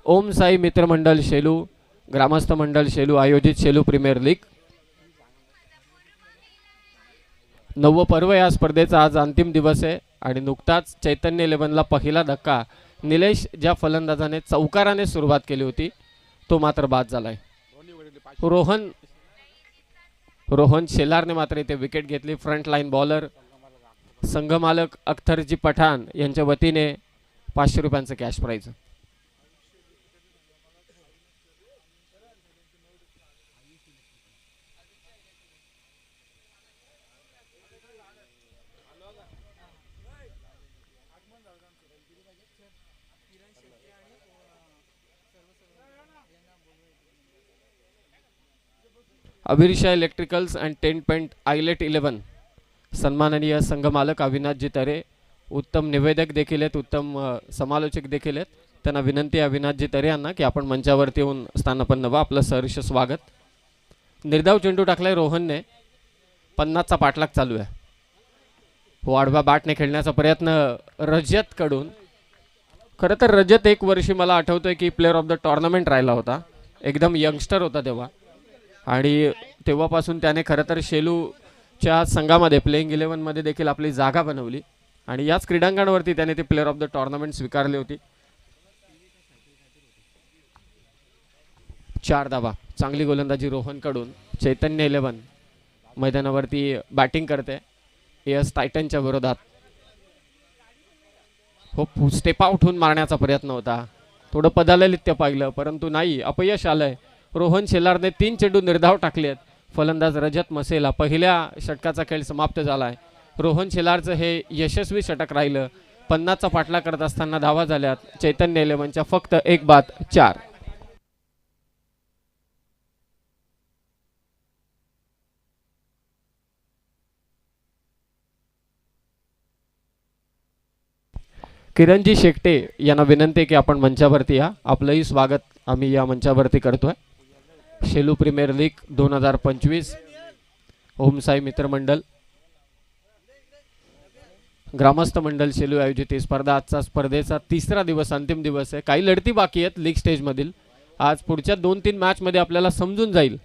ओम साई मित्रमंडळ शेलू, ग्रामस्थ मंडळ शेलू आयोजित शेलू प्रीमियर लीग 9वं पर्व या स्पर्धेचा आज अंतिम दिवस आहे आणि नुकताच चैतन्य 11ला पहिला धक्का निलेश ज्या फलंदाजाने चौकाराने सुरुवात केली होती तो मात्र बाद झालाय. रोहन शेलारने मात्र इथे विकेट घेतली. फ्रंट लाईन बॉलर संघ मालक अख्तरजी पठाण यांच्या वतीने 500 रुपयांचं cash prize. Abhirsha electricals and tent पेंट आयलेट 11 सन्माननीय संघ मालक अविनाशजी तरे, उत्तम निवेदक देखील आहेत, उत्तम समालोचक देखील आहेत. त्यांना विनंती आहे अविनाशजी तरे यांना की आपण मंचावरती येऊन स्थानापन्न व्हा. आपलं सहर्ष स्वागत. निर्धाव चेंडू टाकलाय रोहनने. 50चा पाठलाग चालू आहे. वाढवा बॅटने खेळण्याचा प्रयत्न रजत कडून. खरं तर रजत एक वर्षी मला आठवतोय की प्लेअर ऑफ द टुर्नामेंट राहिला होता, एकदम यंगस्टर होता तेव्हा, आणि तेव्हापासून त्याने खरं तर शेलूच्या संघामध्ये प्लेइंग 11 मध्ये देखील आपली जागा बनवली आणि याच क्रीडांगणावरती त्याने ते प्लेअर ऑफ द टुर्नामेंट स्वीकारली होती. 4 धावा. चांगली गोलंदाजी रोहन कडून. चैतन्य 11 मैदानावरती बॅटिंग करते एस टायटनच्या विरोधात. हो, स्टेप आउट होऊन मारण्याचा प्रयत्न होता, थोडं पदाललित्य पाहिलं परंतु नाही, अपयश आलंय. रोहन शेलारने 3 चेंडू निर्धाव टाकलेत. फलंदाज रजत मसेला. पहिल्या षटकाचा खेळ समाप्त झालाय. रोहन शेलारचं हे यशस्वी षटक राहिलं. 50चा पाठलाग करत असताना धावा झाल्यात चैतन्य 11च्या फक्त 1 बाद 4. किरणजी शेकटे यांना विनंती आहे की आपण मंचावरती या. आपलंही स्वागत आम्ही या मंचावरती करतोय. शेलू प्रीमियर लीग 2025 ओमसाई मित्रमंडळ ग्रामस्थ मंडळ शेलू आयोजित ही स्पर्धा. आजचा स्पर्धेचा 3रा दिवस, अंतिम दिवस आहे. काही लढती बाकी आहेत लीग स्टेजमधील. आज पुढच्या 2-3 मॅचमध्ये आपल्याला समजून जाईल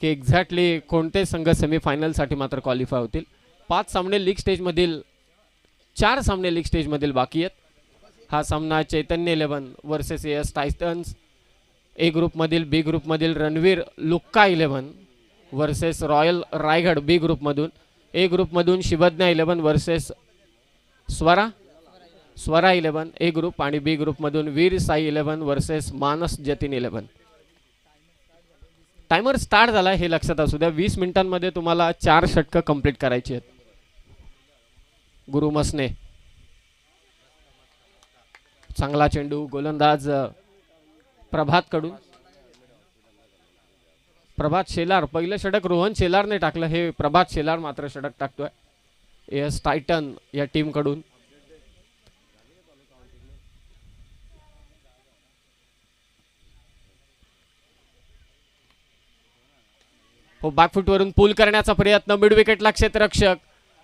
की एक्झॅक्टली कोणते संघ सेमीफायनलसाठी मात्र क्वालिफाय होतील. 5 सामने लीग स्टेजमधील, 4 सामने लीग स्टेजमधील बाकी आहेत. हा सामना चैतन्य 11 वर्सेस एस टायटन्स. ए ग्रुपमधील, बी ग्रुपमधील रणवीर लुक्का 11 वर्सेस रॉयल रायगड बी ग्रुपमधून. ए ग्रुपमधून शिवज्ञा 11 वर्सेस स्वरा 11 ए ग्रुप, आणि बी ग्रुपमधून वीर साई 11 वर्सेस मानस जतीन 11. टायमर स्टार्ट झाला हे लक्षात असू द्या. 20 मिनिटांमध्ये तुम्हाला 4 षटकं कंप्लीट करायची आहेत. गुरु मसने. चांगला चेंडू गोलंदाज प्रभात कडून. प्रभात शेलार. पहिलं षटक रोहन शेलारने टाकलं, हे प्रभात शेलार मात्र षटक टाकतोय एस टायटन या टीम कडून. हो, बॅकफुटवरून पूल करण्याचा प्रयत्न. मिड विकेटला क्षेत्ररक्षक,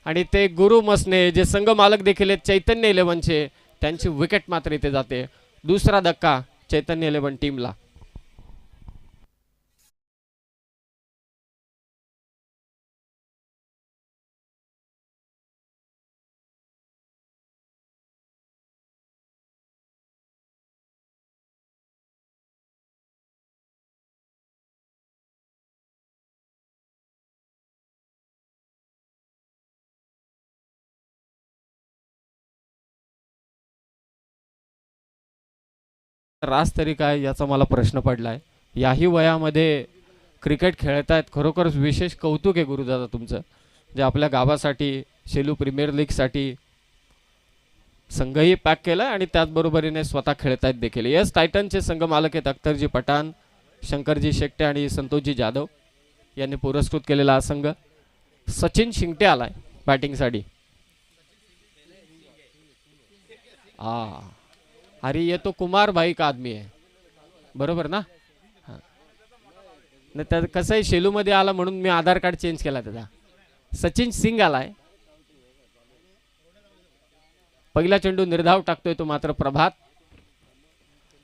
आणि ते गुरु मसने जे संघ मालक देखील आहेत चैतन्य 11चे, त्यांची विकेट मात्र इथे जाते. 2रा धक्का चैतन्य 11 टीमला. रास तरी काय याचा मला प्रश्न पडलाय. याही वयामध्ये क्रिकेट खेळतायत, खरोखरच विशेष कौतुक आहे गुरुदादा तुमचं, जे आपल्या गावासाठी शेलू प्रीमियर लीगसाठी संघही पॅक केला आणि त्याचबरोबरीने स्वतः खेळतायत देखील. यस टायटनचे संघ मालक आहेत अख्तरजी पठाण, शंकरजी शेट्टे आणि संतोषजी जाधव यांनी पुरस्कृत केलेला हा संघ. सचिन शिंगटे आलाय बॅटिंगसाठी. अरे ये तो कुमार भाई का आदमी आहे, बरोबर ना. नाही तर कसं आहे, शेलूमध्ये आला म्हणून मी आधार कार्ड चेंज केला त्याचा. सचिन सिंग आलाय. पहिला चेंडू निर्धाव टाकतोय तो मात्र प्रभात.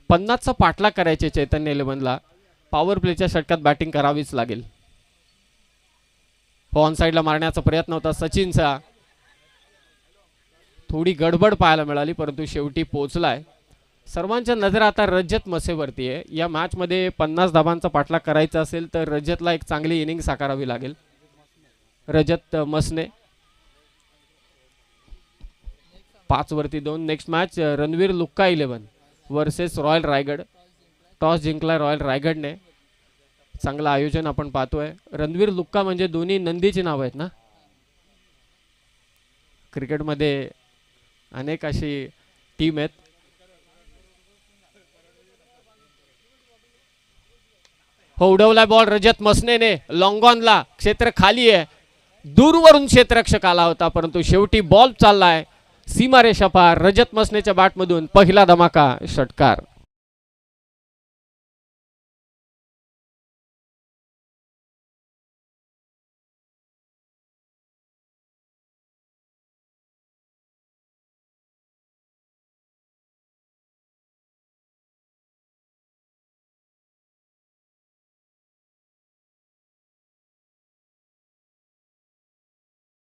50चा पाठलाग करायचे चैतन्य 11ला. पॉवर प्लेच्या षटकात बॅटिंग करावीच लागेल. ऑन साइडला मारण्याचा प्रयत्न होता सचिनचा. थोडी गडबड पाहायला मिळाली परंतु शेवटी पोहोचलाय. सर्वांच्या नजर आता रजत मसेवरती आहे. या मॅच मध्ये 50 धावांचा पाठलाग करायचा असेल तर रजतला एक चांगली इनिंग साकारावी लागेल. रजत मसने 5 वरती 2. नेक्स्ट मॅच रणवीर लुक्का 11 वर्सेस रॉयल रायगड. टॉस जिंकला रॉयल रायगडने. चांगलं आयोजन आपण पाहतोय. रणवीर लुक्का म्हणजे दोन्ही नंदीची नाव आहेत ना. क्रिकेटमध्ये अनेक अशी टीम आहेत. हो, उडवलाय बॉल रजत मसनेने लॉंग ऑनला. क्षेत्र खाली आहे. दूरवरून क्षेत्ररक्षक आला होता परंतु शेवटी बॉल चाललाय सीमारेषा पार. रजत मसनेच्या बॅटमधून पहिला धमाका षटकार.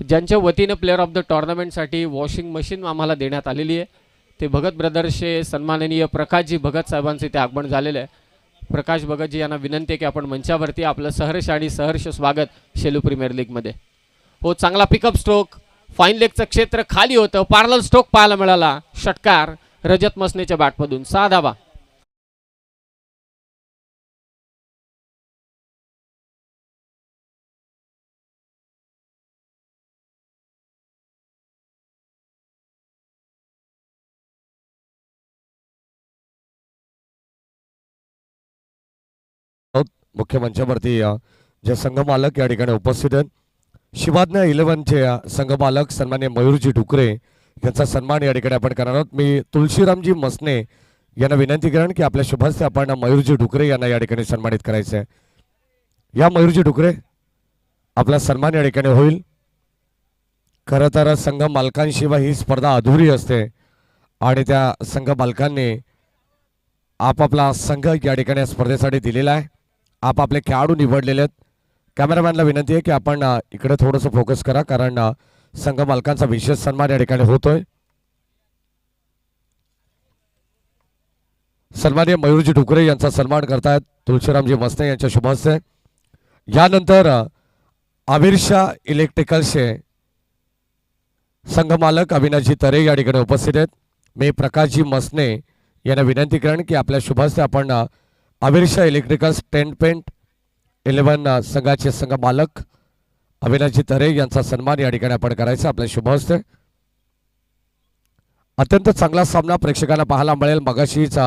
ज्यांच्या वतीनं प्लेअर ऑफ द टुर्नामेंटसाठी वॉशिंग मशीन आम्हाला देण्यात आलेली आहे ते भगत ब्रदर्सचे सन्माननीय प्रकाशजी भगत साहेबांचे ते आगमन झालेलं आहे. प्रकाश भगतजी यांना विनंती आहे की आपण मंचावरती आपलं सहर्ष आणि सहर्ष स्वागत शेलू प्रीमियर लीगमध्ये. हो, चांगला पिकअप स्ट्रोक, फाईन लेगचं क्षेत्र खाली होतं, पॅरलल स्ट्रोक पाहायला मिळाला. षटकार रजत मसनेच्या बॅटमधून 6 धावा. मुख्य मंचावरती जे संघमालक या ठिकाणी उपस्थित आहेत, शिवाज्ञा 11चे संघमालक सन्मान्य मयूरजी डुकरे यांचा सन्मान या ठिकाणी आपण करणार आहोत. मी तुळशीरामजी मसने यांना विनंती करेन की आपल्या शुभ हस्ते आपण मयूरजी डुकरे यांना या ठिकाणी सन्मानित करायचं आहे. या मयूरजी डुकरे, आपला सन्मान या ठिकाणी होईल. खरं तर संघ मालकांशिवाय ही स्पर्धा अधुरी असते आणि त्या संघ मालकांनी आपापला संघ या ठिकाणी या स्पर्धेसाठी दिलेला आहे. आपापले खेळाडू निवडलेले आहेत. कॅमेरामॅनला विनंती आहे की आपण इकडे थोडंसं फोकस करा, कारण संघ मालकांचा विशेष सन्मान या ठिकाणी होतोय. सन्माननीय मयूरजी डुकरे यांचा सन्मान करतायत तुळशीरामजी मसने यांच्या शुभ हस्ते. यानंतर आमिरशाह इलेक्ट्रिकल्सचे संघमालक अविनाशजी तरे या ठिकाणी उपस्थित आहेत. मी प्रकाशजी मसने यांना विनंती करेन की आपल्या शुभ हस्ते आपण आमिरशाह इलेक्ट्रिकल्स 10.11 संघाचे संघ मालक अविनाशजी तरे यांचा सन्मान या ठिकाणी आपण करायचा आपल्या शुभ हस्ते. अत्यंत चांगला सामना प्रेक्षकांना पाहायला मिळेल. मगाशीच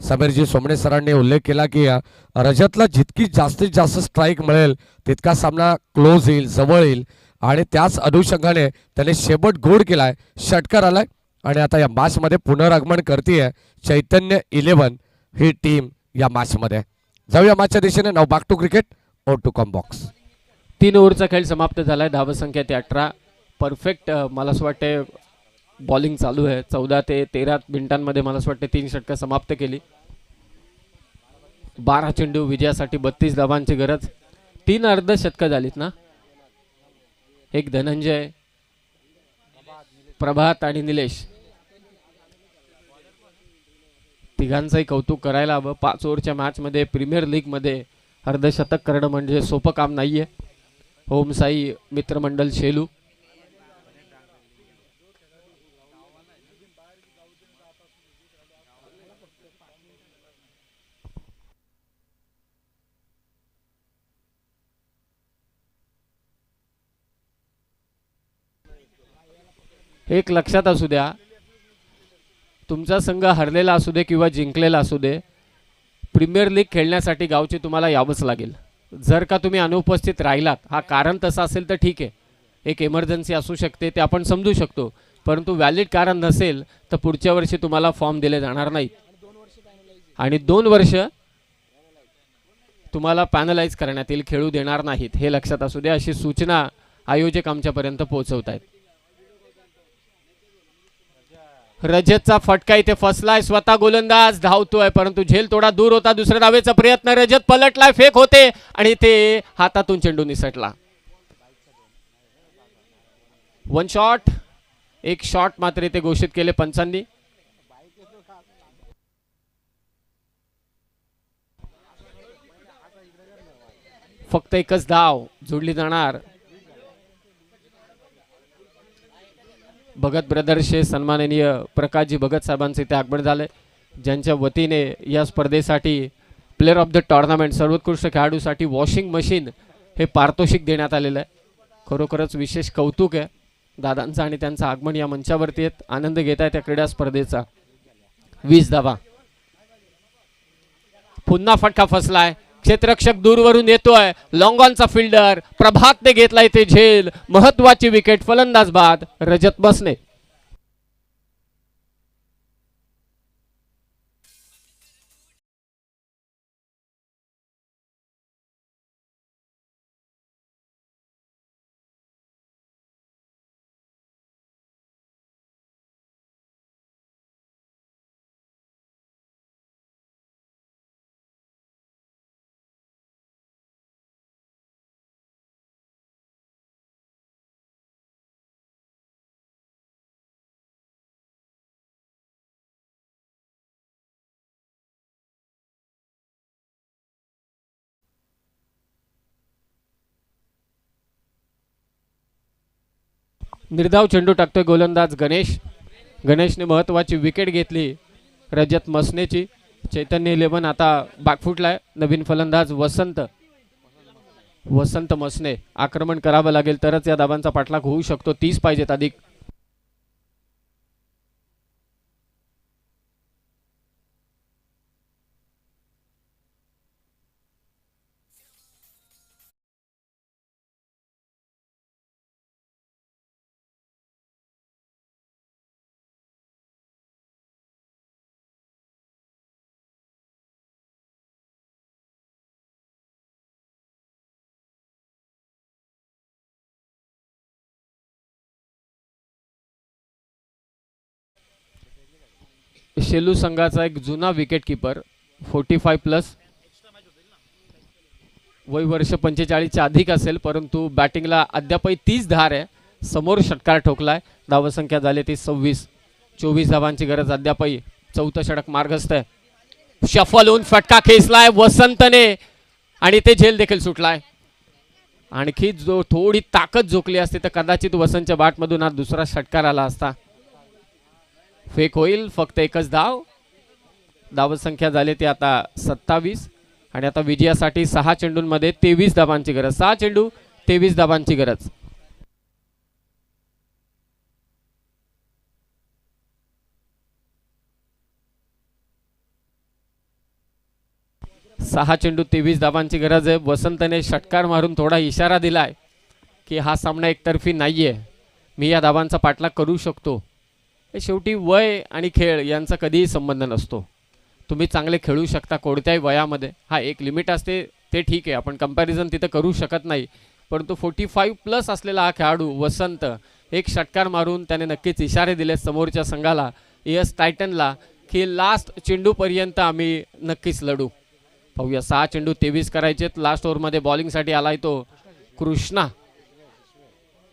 समीरजी सोमणे सरांनी उल्लेख केला की रजतला जितकी जास्तीत जास्त स्ट्राईक मिळेल तितका सामना क्लोज येईल, जवळ येईल आणि त्याच अनुषंगाने त्याने शेवट गोड केलाय, षटकार आलाय आणि आता या मॅचमध्ये पुनरागमन करते चैतन्य 11 ही टीम या मॅचमध्ये. जाऊया मॅचच्या दिशेने. नाव बॅक टू क्रिकेट और टू कम बॉक्स. 3 ओव्हरचा खेळ समाप्त झालाय. धावसंख्या ती 18. परफेक्ट मला असं वाटते बॉलिंग चालू आहे. 14 ते 13 मिनिटांमध्ये मला असं वाटते 3 षटकं समाप्त केली. 12 चेंडू, विजयासाठी 32 धावांची गरज. 3 अर्धशतकं झालीत ना. एक धनंजय, प्रभात आणि निलेश, तिघांचंही कौतुक करायला हवं. 5 ओव्हरच्या मॅचमध्ये प्रीमियर लीगमध्ये अर्धशतक करणं म्हणजे सोपं काम नाहीये. होमसाई मित्रमंडळ शेलू एक लक्षात असू द्या, तुमचा संघ हरलेला असू दे किंवा जिंकलेला असू दे, प्रीमियर लीग खेळण्यासाठी गावचे तुम्हाला यावंच लागेल. जर का तुम्ही अनुपस्थित राहिलात, हा कारण तसं असेल तर ठीक आहे, एक इमर्जन्सी असू शकते ते आपण समजू शकतो, परंतु व्हॅलिड कारण नसेल तर पुढच्या वर्षी तुम्हाला फॉर्म दिले जाणार नाहीत आणि 2 वर्ष तुम्हाला पॅनलाइज करण्यात येईल, खेळू देणार नाहीत. हे लक्षात असू द्या, अशी सूचना आयोजक आमच्यापर्यंत पोहोचवत आहेत. रजतचा फटका इथे फसलाय. स्वतः गोलंदाज धावतोय परंतु झेल थोडा दूर होता. दुसऱ्या धावेचा प्रयत्न, रजत पलटलाय, फेक होते आणि ते हातातून चेंडू निसटला. 1 शॉट, एक शॉट मात्र इथे घोषित केले पंचांनी. फक्त एकच धाव जोडली जाणार. भगत ब्रदर्सचे सन्माननीय प्रकाशजी भगत साहेबांचे इथे आगमन झाले, ज्यांच्या वतीने या स्पर्धेसाठी प्लेअर ऑफ द टुर्नामेंट सर्वोत्कृष्ट खेळाडूसाठी वॉशिंग मशीन हे पारितोषिक देण्यात आलेलं आहे. खरोखरच विशेष कौतुक आहे दादांचं आणि त्यांचं आगमन या मंचावरती आहेत, आनंद घेत आहे त्या क्रीडा स्पर्धेचा. 20 धावा. पुन्हा फटका फसलाय, क्षेत्ररक्षक दूरवरून येतोय, लॉंग ऑनचा फिल्डर प्रभातने घेतलाय ते झेल. महत्वाची विकेट, फलंदाज बाद रजत मसने. निर्धाव चेंडू टाकतोय गोलंदाज गणेश. गणेशने महत्त्वाची विकेट घेतली रजत मसनेची. चैतन्य 11 आता बॅकफुटला आहे. नवीन फलंदाज वसंत मसने. आक्रमण करावं लागेल तरच या धावांचा पाठलाग होऊ शकतो. 30 पाहिजेत अधिक. शेलू संघाचा एक जुना विकेट किपर 45+, वय वर्ष 45च्या अधिक असेल, परंतु बॅटिंगला अद्यापही 30 धार आहे. समोर षटकार ठोकलाय. धावसंख्या झाली ती 26. 24 धावांची गरज अद्यापही. चौथं षटक मार्गस्थ आहे. शफल होऊन फटका खेचलाय वसंतने आणि ते झेल देखील सुटलाय. आणखी जो थोडी ताकद झोकली असती तर कदाचित वसंतच्या बॅटमधून हा दुसरा षटकार आला असता. फेक होईल. फक्त एकच धाव. धावसंख्या झाली ती आता 27 आणि आता विजयासाठी 6 चेंडूंमध्ये 23 धावांची गरज. 6 चेंडू 23 धावांची गरज. सहा चेंडू 23 धावांची गरज आहे. वसंतने षटकार मारून थोडा इशारा दिलाय की हा सामना एकतर्फी नाहीये, मी या धावांचा पाठलाग करू शकतो. शेवटी वय आणि खेळ यांचा कधीही संबंध नसतो. तुम्ही चांगले खेळू शकता कोणत्याही वयामध्ये. हा एक लिमिट असते ते ठीक आहे, आपण कंपॅरिझन तिथं करू शकत नाही. परंतु 45+ असलेला हा खेळाडू वसंत एक षटकार मारून त्याने नक्कीच इशारे दिले समोरच्या संघाला, एस टायटनला, की लास्ट चेंडूपर्यंत आम्ही नक्कीच लढू. पाहूया. 6 चेंडू 23 करायचेत. लास्ट ओव्हरमध्ये बॉलिंगसाठी आलाय तो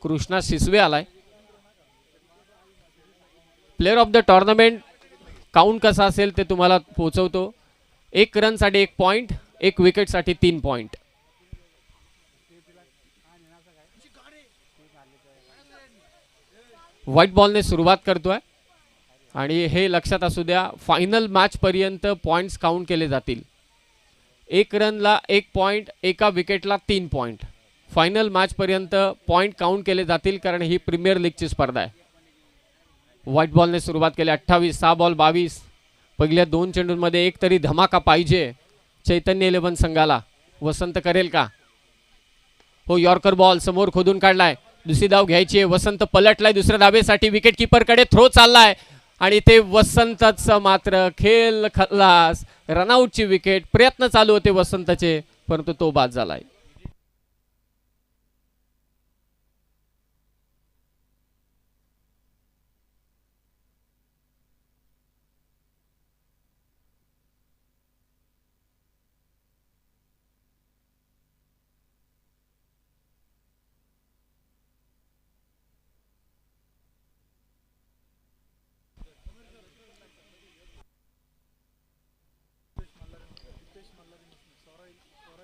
कृष्णा सिसवे आलाय. Player of the tournament count कसा असेल ते तुम्हाला पोहोचवतो. 1 रनसाठी 1 पॉइंट, 1 विकेटसाठी 3 पॉइंट. व्हाईट बॉलने सुरुवात करतोय आणि हे लक्षात असू द्या, फायनल मॅच पर्यंत पॉइंट्स काउंट केले जातील. 1 रनला 1 पॉइंट, एका विकेटला 3 पॉइंट. फायनल मॅच पर्यंत पॉइंट काउंट केले जातील कारण ही प्रीमियर लीगची स्पर्धा आहे. व्हाईट बॉलने सुरुवात केली. 28, 6 बॉल 22. पहिल्या 2 चेंडूंमध्ये एक तरी धमाका पाहिजे चैतन्य 11 संघाला. वसंत करेल का? हो, यॉर्कर बॉल समोर खोदून काढलाय. दुसरी धाव घ्यायची आहे. वसंत पलटलाय दुसऱ्या धावेसाठी. विकेट किपरकडे थ्रो चाललाय आणि ते वसंतचं मात्र खेळ खल्लास. रनआउटची विकेट. प्रयत्न चालू होते वसंतचे परंतु तो बाद झालाय.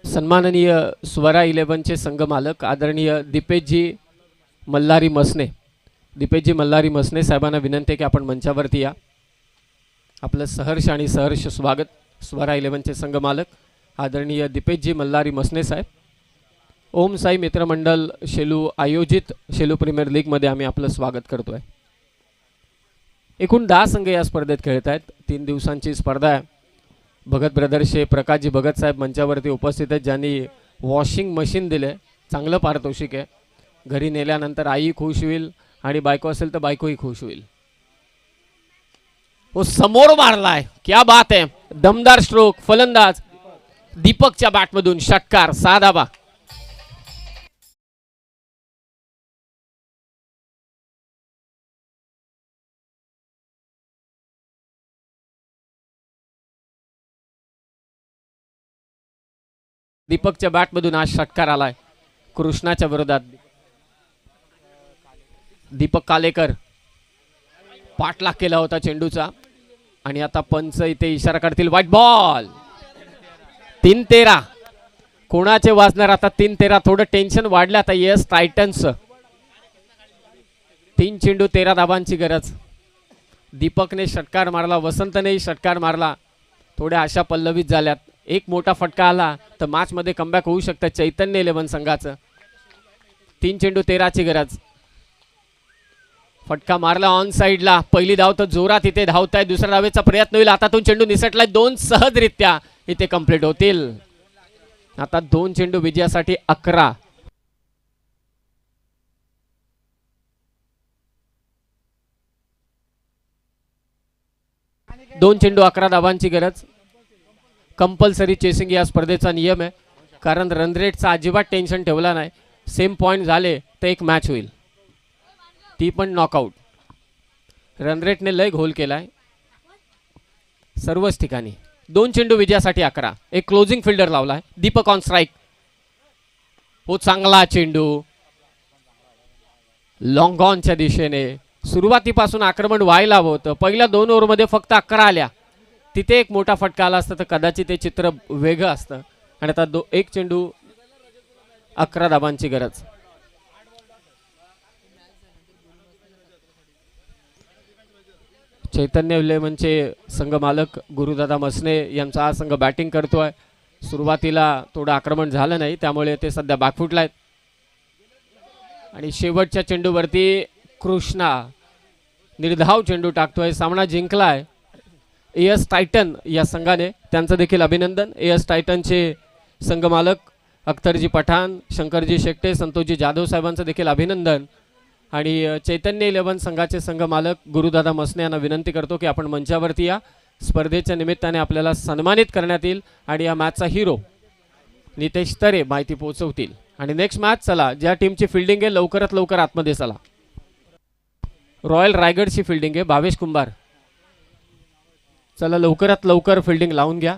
सन्माननीय स्वरा 11चे संघ मालक आदरणीय दीपेशजी मल्हारी मसने साहेबांना विनंती आहे की आपण मंचावरती या. आपलं सहर्ष आणि सहर्ष स्वागत. स्वरा 11चे संघ मालक आदरणीय दीपेशजी मल्हारी मसने साहेब. ओम साई मित्रमंडळ शेलू आयोजित शेलू प्रीमियर लीगमध्ये आम्ही आपलं स्वागत करतोय. एकूण 10 संघ या स्पर्धेत खेळत आहेत. 3 दिवसांची स्पर्धा आहे. भगत ब्रदर्सचे प्रकाशजी भगत साहेब मंचावरती उपस्थित आहेत, ज्यांनी वॉशिंग मशीन दिले. चांगलं पारितोषिक आहे. घरी नेल्यानंतर आई खुश होईल आणि बायको असेल तर बायकोही खुश होईल. हो, समोर मारलाय. क्या बात आहे. दमदार स्ट्रोक. फलंदाज दीपकच्या बॅटमधून षटकार. 6 धावा. दीपकच्या बॅटमधून आज षटकार आलाय कृष्णाच्या विरोधात. दीपक कालेकर पाठलाग केला होता चेंडूचा आणि आता पंच इथे इशारा करतील. White ball. 3-13. कोणाचे वाजणार आता 3-13. थोडं टेन्शन वाढलं आता. Yes Titans. 3 चेंडू 13 धाबांची गरज. दीपकने षटकार मारला, वसंतनेही षटकार मारला. थोड्या आशा पल्लवित झाल्यात. एक मोठा फटका आला तर मॅचमध्ये कमबॅक होऊ शकतं चैतन्य 11 संघाचं. 3 चेंडू 13ची गरज. फटका मारला ऑन साइडला. पहिली धाव तर जोरात इथे धावताय. दुसऱ्या धावेचा प्रयत्न होईल. हातातून चेंडू निसटलाय. 2 सहजरित्या इथे कंप्लीट होतील. आता 2 चेंडू विजयासाठी 11. दोन चेंडू 11 धावांची गरज. कंपल्सरी चेसिंग या स्पर्धेचा नियम आहे, कारण रन रेटचा अजिबात टेन्शन ठेवला नाही. सेम पॉईंट झाले तर एक मॅच होईल, ती पण नॉकआउट. रन रेटने लय घोल केलाय सर्वच ठिकाणी. 2 चेंडू विजयासाठी 11. एक क्लोजिंग फिल्डर लावलाय. Deepak on strike. हो चांगला चेंडू लॉंग ऑनच्या दिशेने. सुरुवातीपासून आक्रमण व्हायला हवं होतं. पहिल्या 2 ओव्हरमध्ये फक्त 11 आल्या. तिथे एक मोठा फटका आला असता तर कदाचित ते चित्र वेगळं असतं. आणि आता एक चेंडू 11 धाबांची गरज. चैतन्य 11चे संघ मालक गुरुदादा मसने यांचा हा संघ बॅटिंग करतोय. सुरुवातीला थोडं आक्रमण झालं नाही, त्यामुळे ते सध्या बॅकफुटला आहेत. आणि शेवटच्या चेंडूवरती कृष्णा निर्धाव चेंडू टाकतोय. सामना जिंकलाय एएस टायटन या संघाने, त्यांचं देखील अभिनंदन. एएस टायटनचे संघ मालक अख्तरजी पठाण, शंकरजी शेट्टे, संतोषजी जाधव साहेबांचं देखील अभिनंदन. आणि चैतन्य 11 संघाचे संघ मालक गुरुदादा मसने यांना विनंती करतो की आपण मंचावरती या. स्पर्धेच्या निमित्ताने आपल्याला सन्मानित करण्यात येईल आणि या मॅचचा हिरो नितेश तरे माहिती पोहोचवतील. आणि नेक्स्ट मॅच चला, ज्या टीमची फिल्डिंग आहे लवकरात लवकर आतमध्ये चला. रॉयल रायगडची फिल्डिंग आहे भावेश कुंभार. चला लवकरात लवकर फिल्डिंग लावून घ्या.